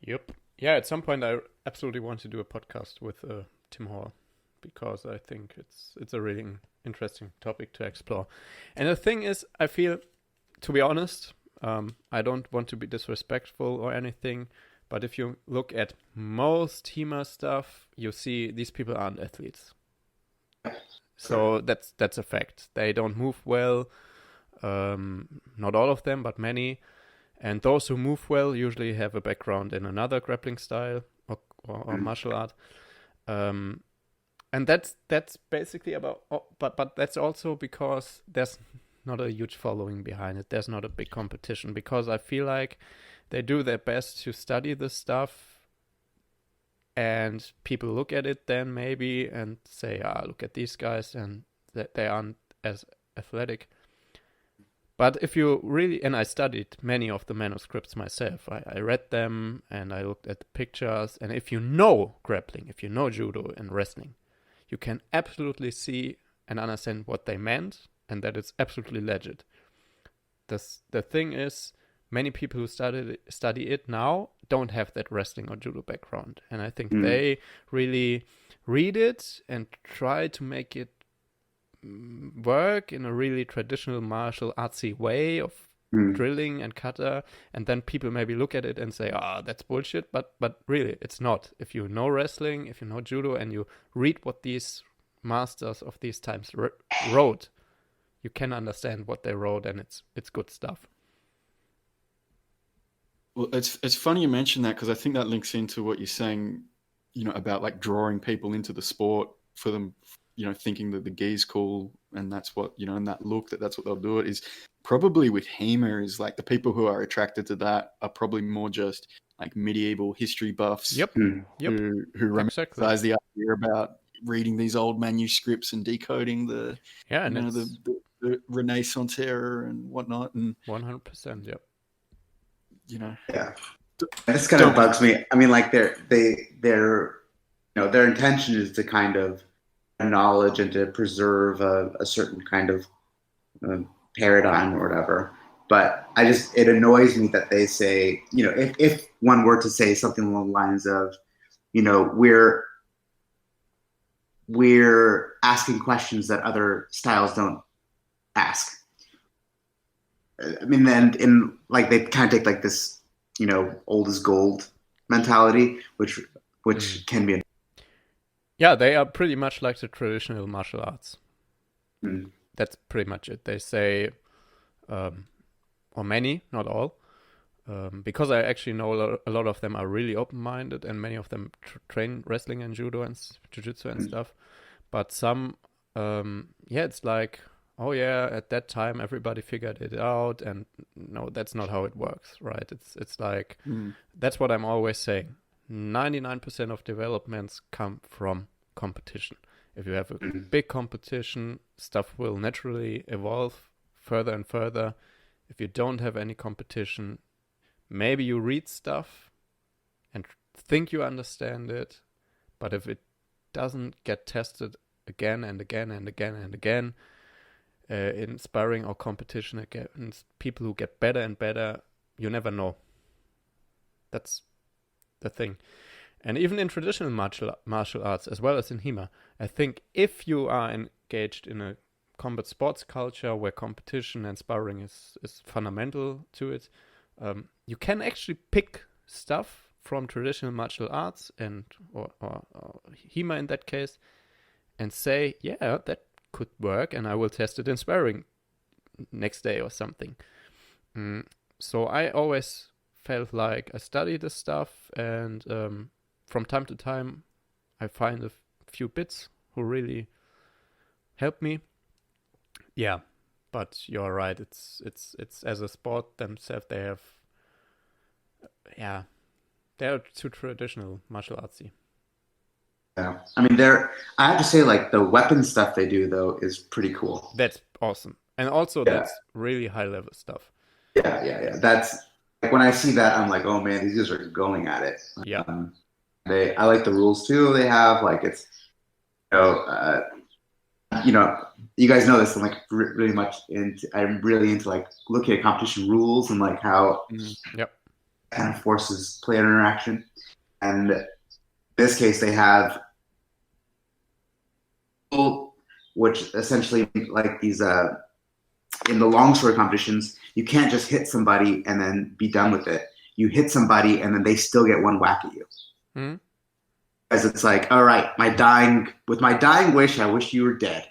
Yep. Yeah, at some point I absolutely want to do a podcast with Tim Hall, because I think it's a really interesting topic to explore. And the thing is, I feel, to be honest, I don't want to be disrespectful or anything, but if you look at most HEMA stuff, you see these people aren't athletes. So that's a fact. They don't move well. Not all of them, but many. And those who move well usually have a background in another grappling style or martial art. And that's basically about. But that's also because there's not a huge following behind it. There's not a big competition, because I feel like they do their best to study this stuff, and people look at it then maybe and say, look at these guys, and that they aren't as athletic. But if you really, and I studied many of the manuscripts myself, I read them and I looked at the pictures, and if you know grappling, if you know judo and wrestling, you can absolutely see and understand what they meant, and that it's absolutely legit. The thing is, many people who study it now don't have that wrestling or judo background, and I think they really read it and try to make it work in a really traditional martial artsy way of drilling and kata, and then people maybe look at it and say, that's bullshit, but really it's not. If you know wrestling, if you know judo, and you read what these masters of these times wrote, you can understand what they wrote, and it's good stuff. Well, it's funny you mention that, because I think that links into what you're saying, about like drawing people into the sport for them, thinking that the gi's cool, and that's what, and that look, that's what they'll do. It is probably with HEMA, is like the people who are attracted to that are probably more just like medieval history buffs. Yep. Who romanticize the idea about reading these old manuscripts and decoding the the Renaissance era and whatnot, and 100%. Yep. Yeah, this kind of bugs me. I mean, like their intention is to kind of knowledge and to preserve a certain kind of paradigm or whatever. But it annoys me that they say, if one were to say something along the lines of, we're asking questions that other styles don't ask. I mean, then they kind of take like this, old as gold mentality, which can be. Yeah, they are pretty much like the traditional martial arts. That's pretty much it. They say, or many, not all, because I actually know a lot of them are really open-minded, and many of them train wrestling and judo and jiu-jitsu and stuff. But some, it's like, oh yeah, at that time everybody figured it out, and no, that's not how it works, right? It's like, that's what I'm always saying. 99% of developments come from competition. If you have a big competition, stuff will naturally evolve further and further. If you don't have any competition, maybe you read stuff and think you understand it, but if it doesn't get tested again and again and again and again, in sparring or competition against people who get better and better, you never know. That's the thing. And even in traditional martial arts, as well as in HEMA, I think if you are engaged in a combat sports culture where competition and sparring is fundamental to it, you can actually pick stuff from traditional martial arts and or HEMA in that case, and say, yeah, that could work, and I will test it in sparring next day or something. So I always felt like I study this stuff, and from time to time I find a few bits who really help me. Yeah, but you're right. It's as a sport themselves, they have, they're too traditional martial artsy. Yeah. I mean, I have to say, like, the weapon stuff they do, though, is pretty cool. That's awesome. And also, Yeah. that's really high level stuff. Yeah. That's like when I see that, I'm like, oh man, these guys are going at it. Yeah. I like the rules too. They have like it's you know, you guys know this. I'm like really much into. I'm really into like looking at competition rules and like how Yep. kind of forces player interaction. And in this case, they have which essentially like these in the long sword competitions, you can't just hit somebody and then be done with it. You hit somebody and then they still get one whack at you. Mm-hmm. As it's like, all right, with my dying wish, I wish you were dead.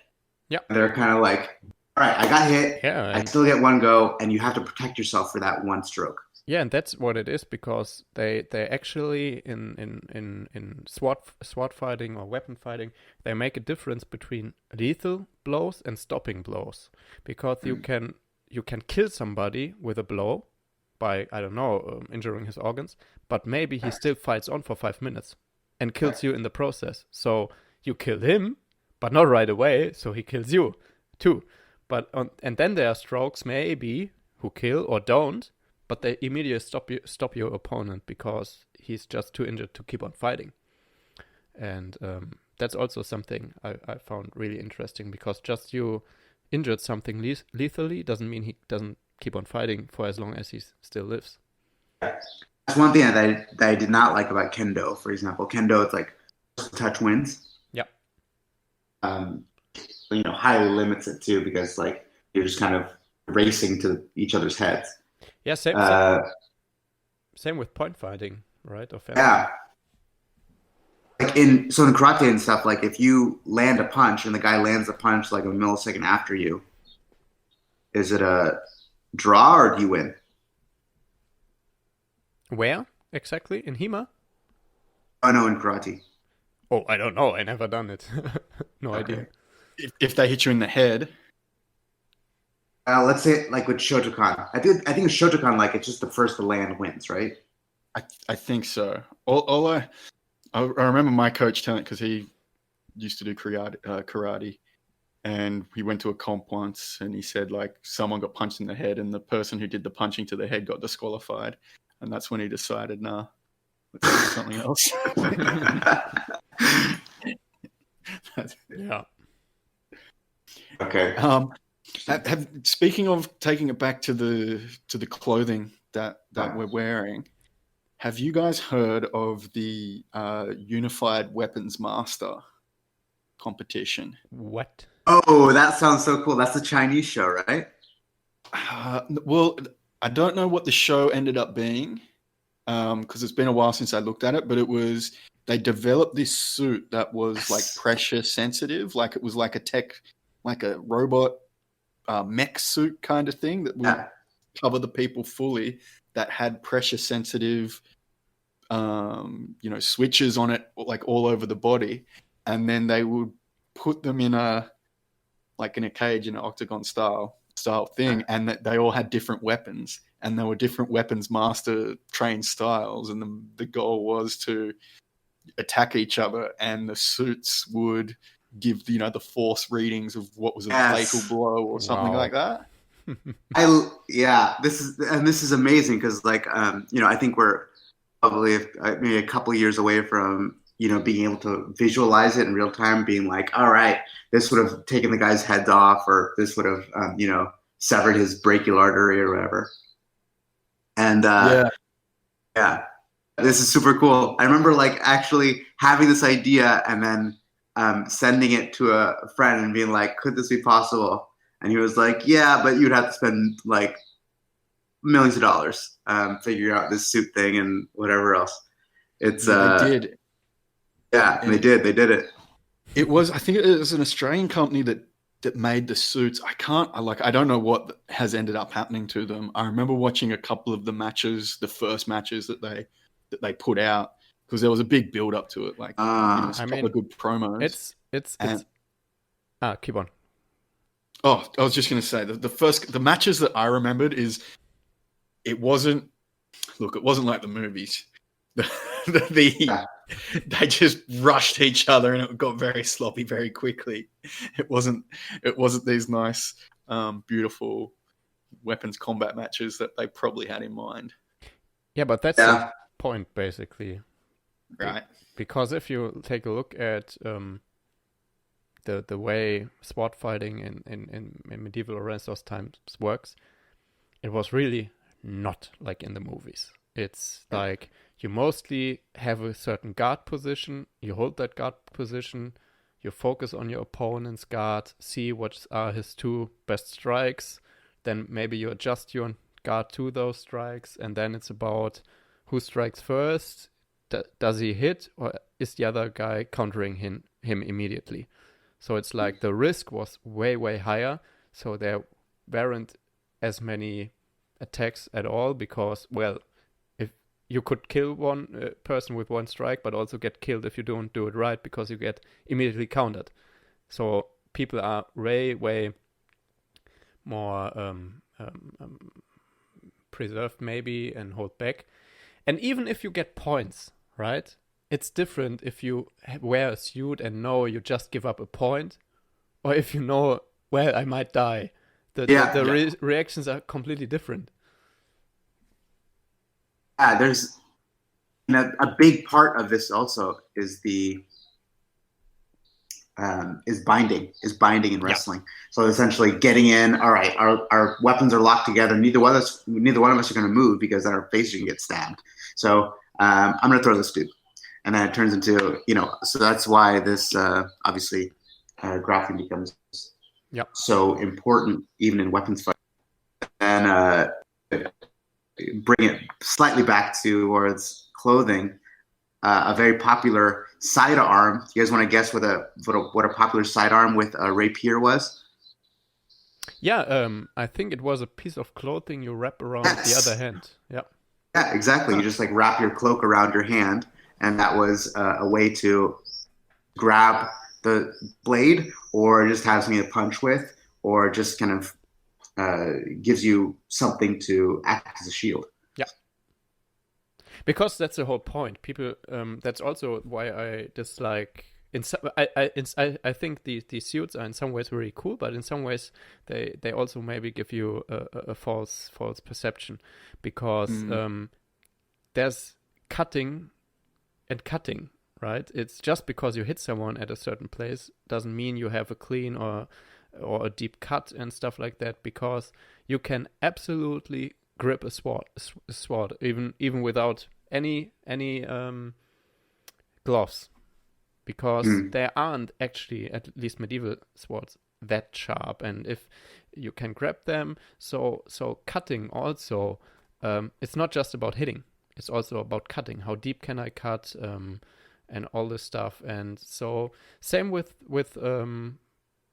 Yeah. And they're kind of like, all right, I got hit. Yeah. I still get one go, and you have to protect yourself for that one stroke. Yeah, and that's what it is, because they actually in sword fighting or weapon fighting, they make a difference between lethal blows and stopping blows, because you can kill somebody with a blow by, I don't know, injuring his organs, but maybe he still fights on for 5 minutes and kills you in the process. So you kill him, but not right away, so he kills you too. And then there are strokes maybe who kill or don't, but they immediately stop your opponent because he's just too injured to keep on fighting. And that's also something I found really interesting, because just you injured something lethally doesn't mean he doesn't keep on fighting for as long as he still lives. That's one thing that I did not like about Kendo, for example. Kendo, it's like touch wins. Yeah. Highly limits it too, because like you're just kind of racing to each other's heads. Yeah, same with point fighting, right? Yeah. Like in karate and stuff, like if you land a punch and the guy lands a punch like a millisecond after you, is it a draw or do you win? Where exactly? In HEMA? Oh no, in karate. Oh, I don't know. I never done it. No Okay. idea. If they hit you in the head. Let's say like with Shotokan. I think with Shotokan, like it's just the first to land wins, right? I think so. I remember my coach telling, because he used to do karate, and he went to a comp once, and he said like someone got punched in the head, and the person who did the punching to the head got disqualified, and that's when he decided, nah, let's do something else. Yeah. Okay. Speaking of taking it back to the clothing that we're wearing, have you guys heard of the Unified Weapons Master competition? What? Oh, that sounds so cool. That's the Chinese show, right? Well, I don't know what the show ended up being, because it's been a while since I looked at it, but they developed this suit that was like pressure sensitive, like it was like a robot mech suit kind of thing that would cover the people fully, that had pressure sensitive switches on it like all over the body, and then they would put them in a cage in an octagon style thing, and that they all had different weapons, and there were different weapons master trained styles, and the goal was to attack each other, and the suits would give the force readings of what was a fatal blow or something like that. This is amazing, because like I think we're probably maybe a couple years away from being able to visualize it in real time, being like, all right, this would have taken the guy's heads off, or this would have severed his brachial artery or whatever. And this is super cool. I remember like actually having this idea and then sending it to a friend and being like, could this be possible? And he was like, yeah, but you'd have to spend like millions of dollars figuring out this suit thing and whatever else. It's they did. Yeah, they did it. I think it was an Australian company that made the suits. I don't know what has ended up happening to them. I remember watching a couple of the first matches that they put out, because there was a big build up to it, like a couple of good promos. Keep on. Oh, I was just going to say the matches that I remembered it wasn't like the movies. the they just rushed each other, and it got very sloppy very quickly. It wasn't these nice, beautiful weapons combat matches that they probably had in mind. Yeah, but that's the point, basically. Right. Because if you take a look at the way sword fighting in medieval or Renaissance times works, it was really not like in the movies. It's like you mostly have a certain guard position, you hold that guard position, you focus on your opponent's guard, see what are his 2 best strikes, then maybe you adjust your guard to those strikes, and then it's about who strikes first, does he hit, or is the other guy countering him immediately? So it's like the risk was way, way higher, so there weren't as many attacks at all, because, well, if you could kill one person with 1 strike, but also get killed if you don't do it right, because you get immediately countered. So people are way, way more preserved maybe and hold back. And even if you get points, right? It's different if you wear a suit and know you just give up a point, or if you know, well, I might die. The reactions are completely different. Yeah, there's a big part of this also is binding in wrestling. So essentially getting in, all right, our weapons are locked together. Neither one of us are going to move because then our faces can get stabbed. So I'm going to throw this dude. And then it turns into, so that's why this obviously grappling becomes so important even in weapons fight. And bring it slightly back towards clothing, a very popular sidearm. You guys want to guess what a popular sidearm with a rapier was? Yeah, I think it was a piece of clothing you wrap around the other hand. Yeah. Yeah, exactly. You just like wrap your cloak around your hand, and that was a way to grab the blade, or just have something to punch with, or just kind of gives you something to act as a shield. Yeah. Because that's the whole point. People, that's also why I dislike. I think these suits are in some ways really cool, but in some ways they also maybe give you a false perception, because there's cutting and cutting, right? It's just because you hit someone at a certain place doesn't mean you have a clean or a deep cut and stuff like that, because you can absolutely grip a sword even without any gloves, because there aren't actually, at least medieval swords, that sharp, and if you can grab them, so cutting also, it's not just about hitting, it's also about cutting. How deep can I cut, and all this stuff. And so same with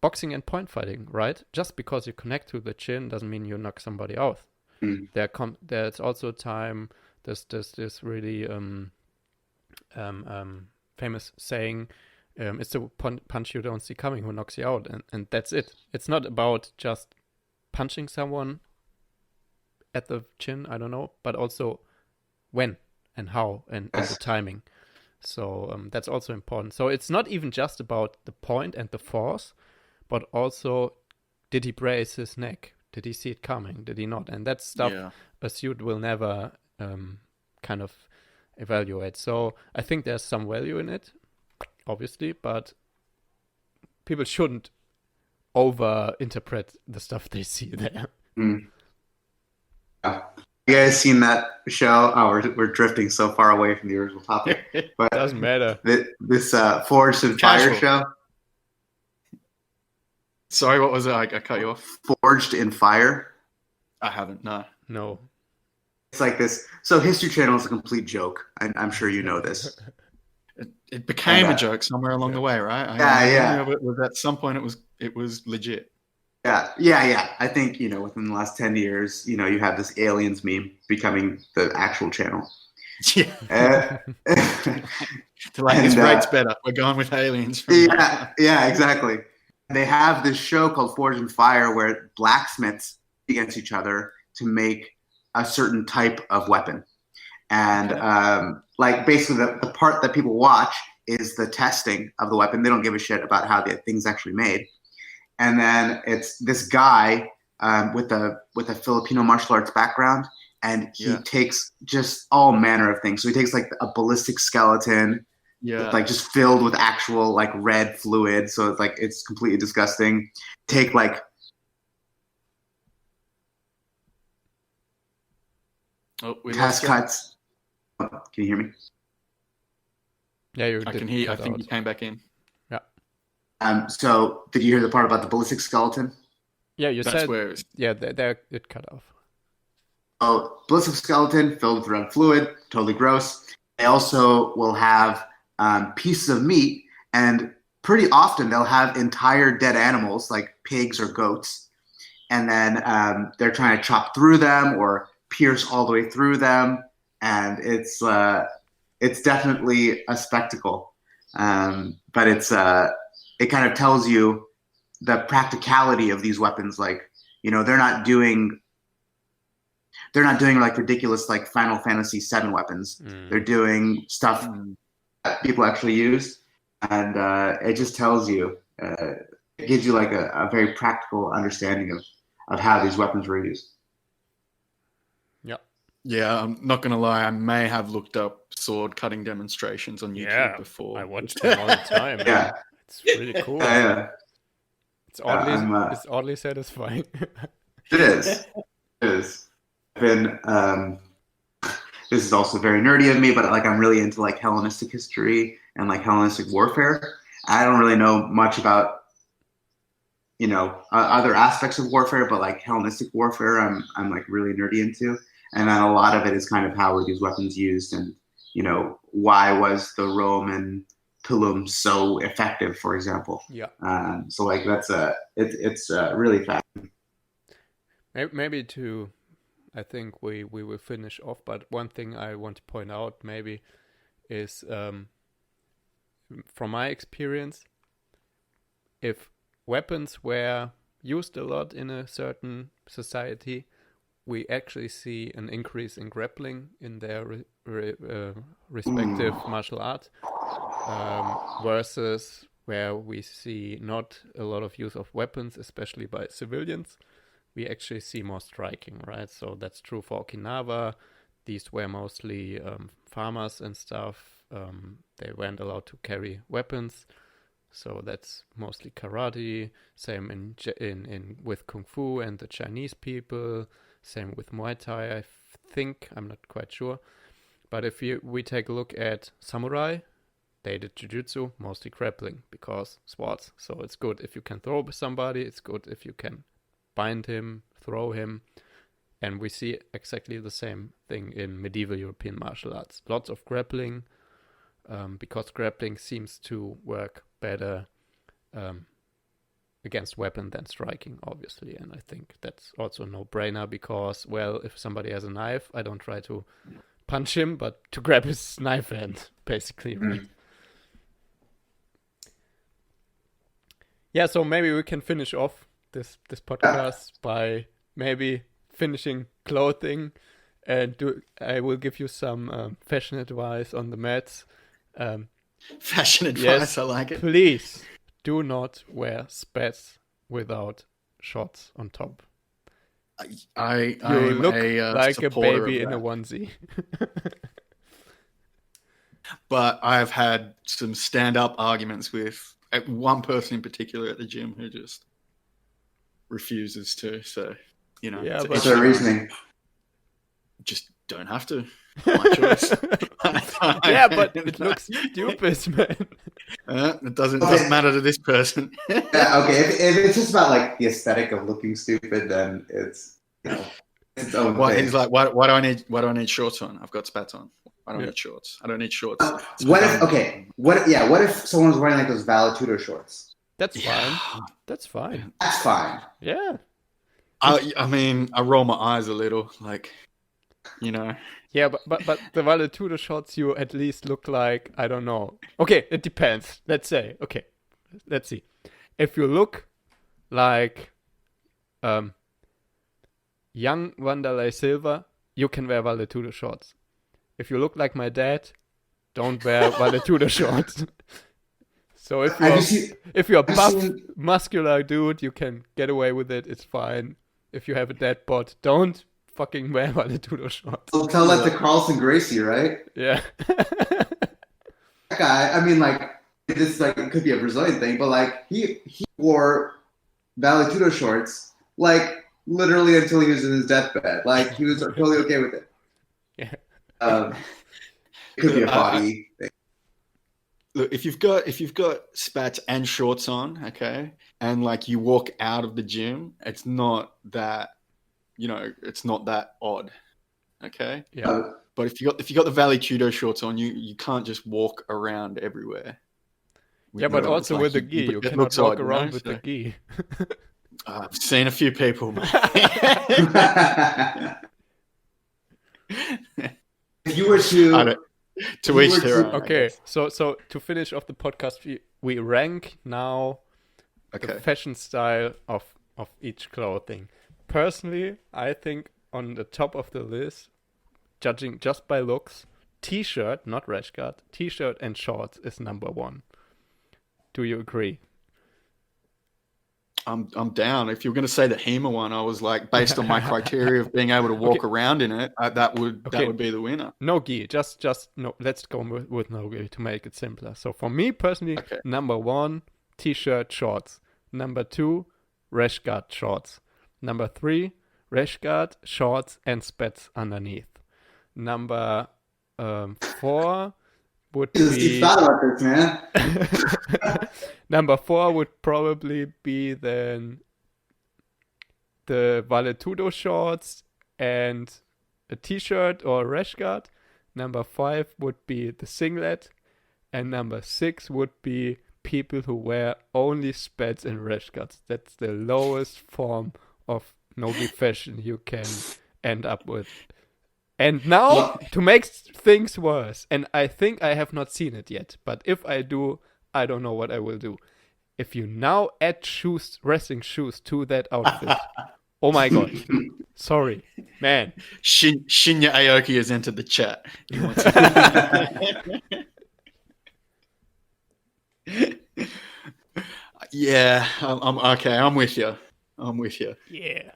boxing and point fighting, right? Just because you connect to the chin doesn't mean you knock somebody out. There's also time. There's this really famous saying, it's the punch you don't see coming who knocks you out, and that's it. It's not about just punching someone at the chin, I don't know, but also when and how and the timing. So that's also important. So it's not even just about the point and the force, but also, did he brace his neck? Did he see it coming? Did he not? And that stuff a suit will never kind of evaluate. So I think there's some value in it, obviously, but people shouldn't over-interpret the stuff they see there. You guys seen that show? Oh, we're drifting so far away from the original topic. But doesn't matter. This Forged in Fire show. Sorry, what was it? I cut you off. Forged in Fire. I haven't. No. It's like this. So History Channel is a complete joke. I'm sure you know this. It became a joke somewhere along the way, right? It was at some point it was legit. Yeah. I think, within the last 10 years, you have this aliens meme becoming the actual channel. Yeah. This rate's better. We're going with aliens. Yeah, exactly. They have this show called Forged in Fire where blacksmiths against each other to make a certain type of weapon. And Okay. like basically the part that people watch is the testing of the weapon. They don't give a shit about how the thing's actually made. And then it's this guy with a Filipino martial arts background, and he takes just all manner of things. So he takes like a ballistic skeleton, like just filled with actual like red fluid. So it's like it's completely disgusting. Take like test cuts. Oh, can you hear me? Yeah, I can hear. I think you came back in. Yeah. So did you hear the part about the ballistic skeleton? Yeah, you That's said. where there it cut off. Oh, ballistic skeleton filled with red fluid, totally gross. They also will have pieces of meat, and pretty often they'll have entire dead animals like pigs or goats, and then they're trying to chop through them or pierce all the way through them, and it's definitely a spectacle. But it kind of tells you the practicality of these weapons. Like, you know, they're not doing like ridiculous like Final Fantasy VII weapons. They're doing stuff that people actually use, and it just tells you, it gives you like a very practical understanding of how these weapons were used. Yeah, I'm not gonna lie. I may have looked up sword cutting demonstrations on YouTube before. I watch them all the time. Yeah, it's really cool. It's oddly satisfying. It is. It is. Been this is also very nerdy of me, but like I'm really into like Hellenistic history and like Hellenistic warfare. I don't really know much about, you know, other aspects of warfare, but like Hellenistic warfare, I'm like really nerdy into, and then a lot of it is kind of how were these weapons used, and you know, why was the Roman Tulum so effective, for example. Yeah. So like that's it's really fascinating. Maybe to, I think we will finish off, but one thing I want to point out maybe is from my experience, if weapons were used a lot in a certain society, we actually see an increase in grappling in their respective martial art, versus where we see not a lot of use of weapons, especially by civilians. We actually see more striking, right? So that's true for Okinawa. These were mostly farmers and stuff. They weren't allowed to carry weapons, so that's mostly karate. Same in with Kung Fu and the Chinese people. Same with Muay Thai, I think. I'm not quite sure. But if we take a look at samurai, they did jiu-jitsu, mostly grappling, because swords. So it's good if you can throw somebody. It's good if you can bind him, throw him. And we see exactly the same thing in medieval European martial arts. Lots of grappling, because grappling seems to work better against weapon than striking, obviously. And I think that's also a no-brainer, because, well, if somebody has a knife, I don't try to punch him, but to grab his knife hand, basically, right? Yeah, so maybe we can finish off this podcast by maybe finishing clothing, and I will give you some fashion advice on the mats. Fashion advice, yes, I like it. Please do not wear spats without shorts on top. I look like a supporter baby of in a that. onesie. But I've had some stand-up arguments with one person in particular at the gym who just refuses to. So, you know, Yeah, What's their reasoning? just don't have to. My choice. Yeah, but it looks stupid, man. It doesn't matter to this person. Yeah, okay. If it's just about like the aesthetic of looking stupid, then it's, you know, it's its own thing. He's like, why do I need shorts on? I've got spats on. I don't need shorts. I don't need shorts. What if someone's wearing like those Valetudo shorts? That's fine. That's fine. That's fine. Yeah. I mean, I roll my eyes a little, like, you know. Yeah, but the Valetudo shorts, you at least look like, I don't know. Okay, it depends. Let's say, okay, let's see. If you look like young Wanderlei Silva, you can wear Valetudo shorts. if you look like my dad, don't wear Valetudo shorts. So if Have you're you seen? if you're a I've buff, seen- muscular dude, you can get away with it. It's fine. If you have a dad bod, don't fucking wear Valetudo shorts. I'll tell that to Carlson Gracie, right? Yeah. That guy. I mean, like this, like it could be a Brazilian thing, but like he wore Valetudo shorts like literally until he was in his deathbed. Like he was totally okay with it. Yeah. It could be a body thing. Look, if you've got spats and shorts on, okay, and like you walk out of the gym, it's not that, it's not that odd, okay. Yeah. But if you got the Valetudo shorts on, you can't just walk around everywhere. Yeah, but It's also like with the gi, you it cannot looks walk odd, around with so- the gi. I've seen a few people, mate. If you were I to, don't, to You each were their to- own. I Okay, guess. so to finish off the podcast, we rank now the Okay. fashion style of each clothing. Personally, I think on the top of the list, judging just by looks, t-shirt, not rash guard, t-shirt and shorts is number one. Do you agree? I'm down. If you were going to say the HEMA one, I was like, based on my criteria of being able to walk around in it, that would be the winner. No gi, just no. Let's go with no gi to make it simpler. So for me personally, Okay. number one, t-shirt shorts. Number two, rash guard shorts. Number three, rash guard shorts and spats underneath. Number 4 would Jesus, you be thought about this, man. number 4 would probably be then the Valetudo shorts and a t-shirt or a rash guard. Number 5 would be the singlet, and number 6 would be people who wear only spats and rash guards. That's the lowest form of no-gi fashion you can end up with. And now, to make things worse, and I think I have not seen it yet, but if I do, I don't know what I will do. If you now add shoes, wrestling shoes to that outfit, oh my god. Sorry, man. Shinya Aoki has entered the chat. He wants Yeah, I'm okay. I'm with you. Yeah.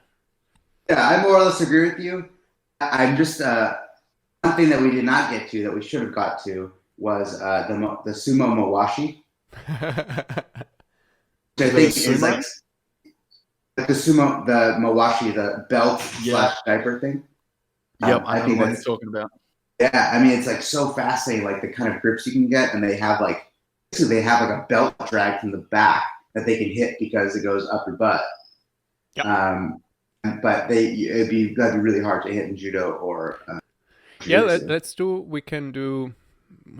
Yeah, I more or less agree with you. I'm just something that we did not get to that we should have got to was the sumo mawashi, which I think is sumo? like the sumo, the mawashi, the belt Yeah. / diaper thing. Yep, I I think know what that's you're talking about. yeah. I mean, it's like so fascinating, like the kind of grips you can get, and they have like a belt drag from the back that they can hit because it goes up your butt. Yep. But that'd be really hard to hit in judo or. Yeah, jiu-jitsu. let's do. We can do.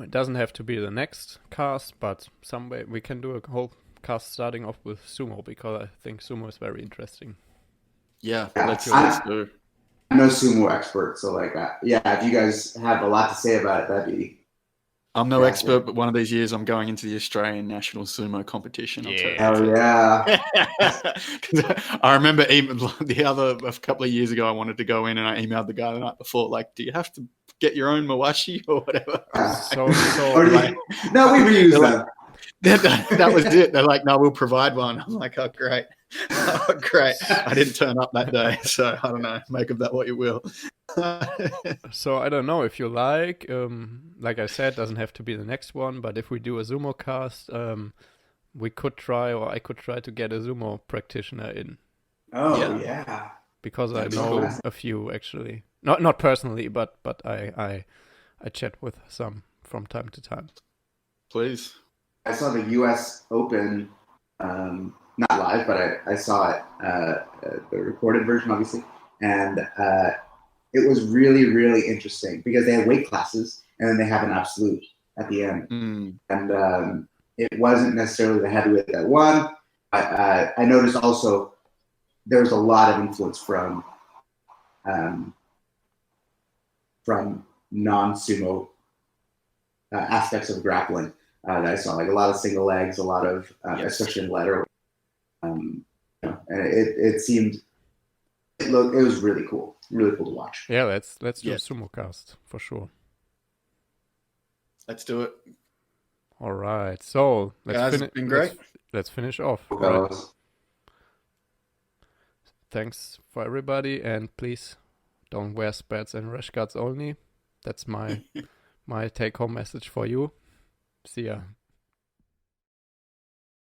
It doesn't have to be the next cast, but some way we can do a whole cast starting off with sumo because I think sumo is very interesting. Yeah, Yeah, let's I'm- do. I'm no sumo expert, so like, if you guys have a lot to say about it, that'd be. I'm no Yeah. expert, but one of these years I'm going into the Australian national sumo competition. I'll tell you. Hell yeah! 'Cause I remember even a couple of years ago, I wanted to go in and I emailed the guy the night before, like, do you have to get your own mawashi or whatever? So Or do you- like, no, we reuse them. that was it. They're like, no, we'll provide one. I'm like, oh, great. Oh, great. I didn't turn up that day. So I don't know. Make of that what you will. so I don't know if you like I said, doesn't have to be the next one, but if we do a sumo cast, we could try, or I could try to get a sumo practitioner in, Oh yeah. because I That's know awesome. a few actually, not personally, but I chat with some from time to time. Please. I saw the U.S. Open, not live, but I saw it, the recorded version, obviously, and it was really, really interesting because they had weight classes and then they have an absolute at the end, Mm. and it wasn't necessarily the heavyweight that won. I noticed also there was a lot of influence from non-sumo aspects of grappling. That I saw, like a lot of single legs, a lot of, Yes. especially in letter. And it seemed, it was really cool to watch. Yeah, let's do Yeah. a sumo cast for sure. Let's do it. All right. So Guys, it's been great. Let's finish off. Cool, Right. fellas. Thanks for everybody, and please don't wear spats and rash guards only. That's my take home message for you. See ya.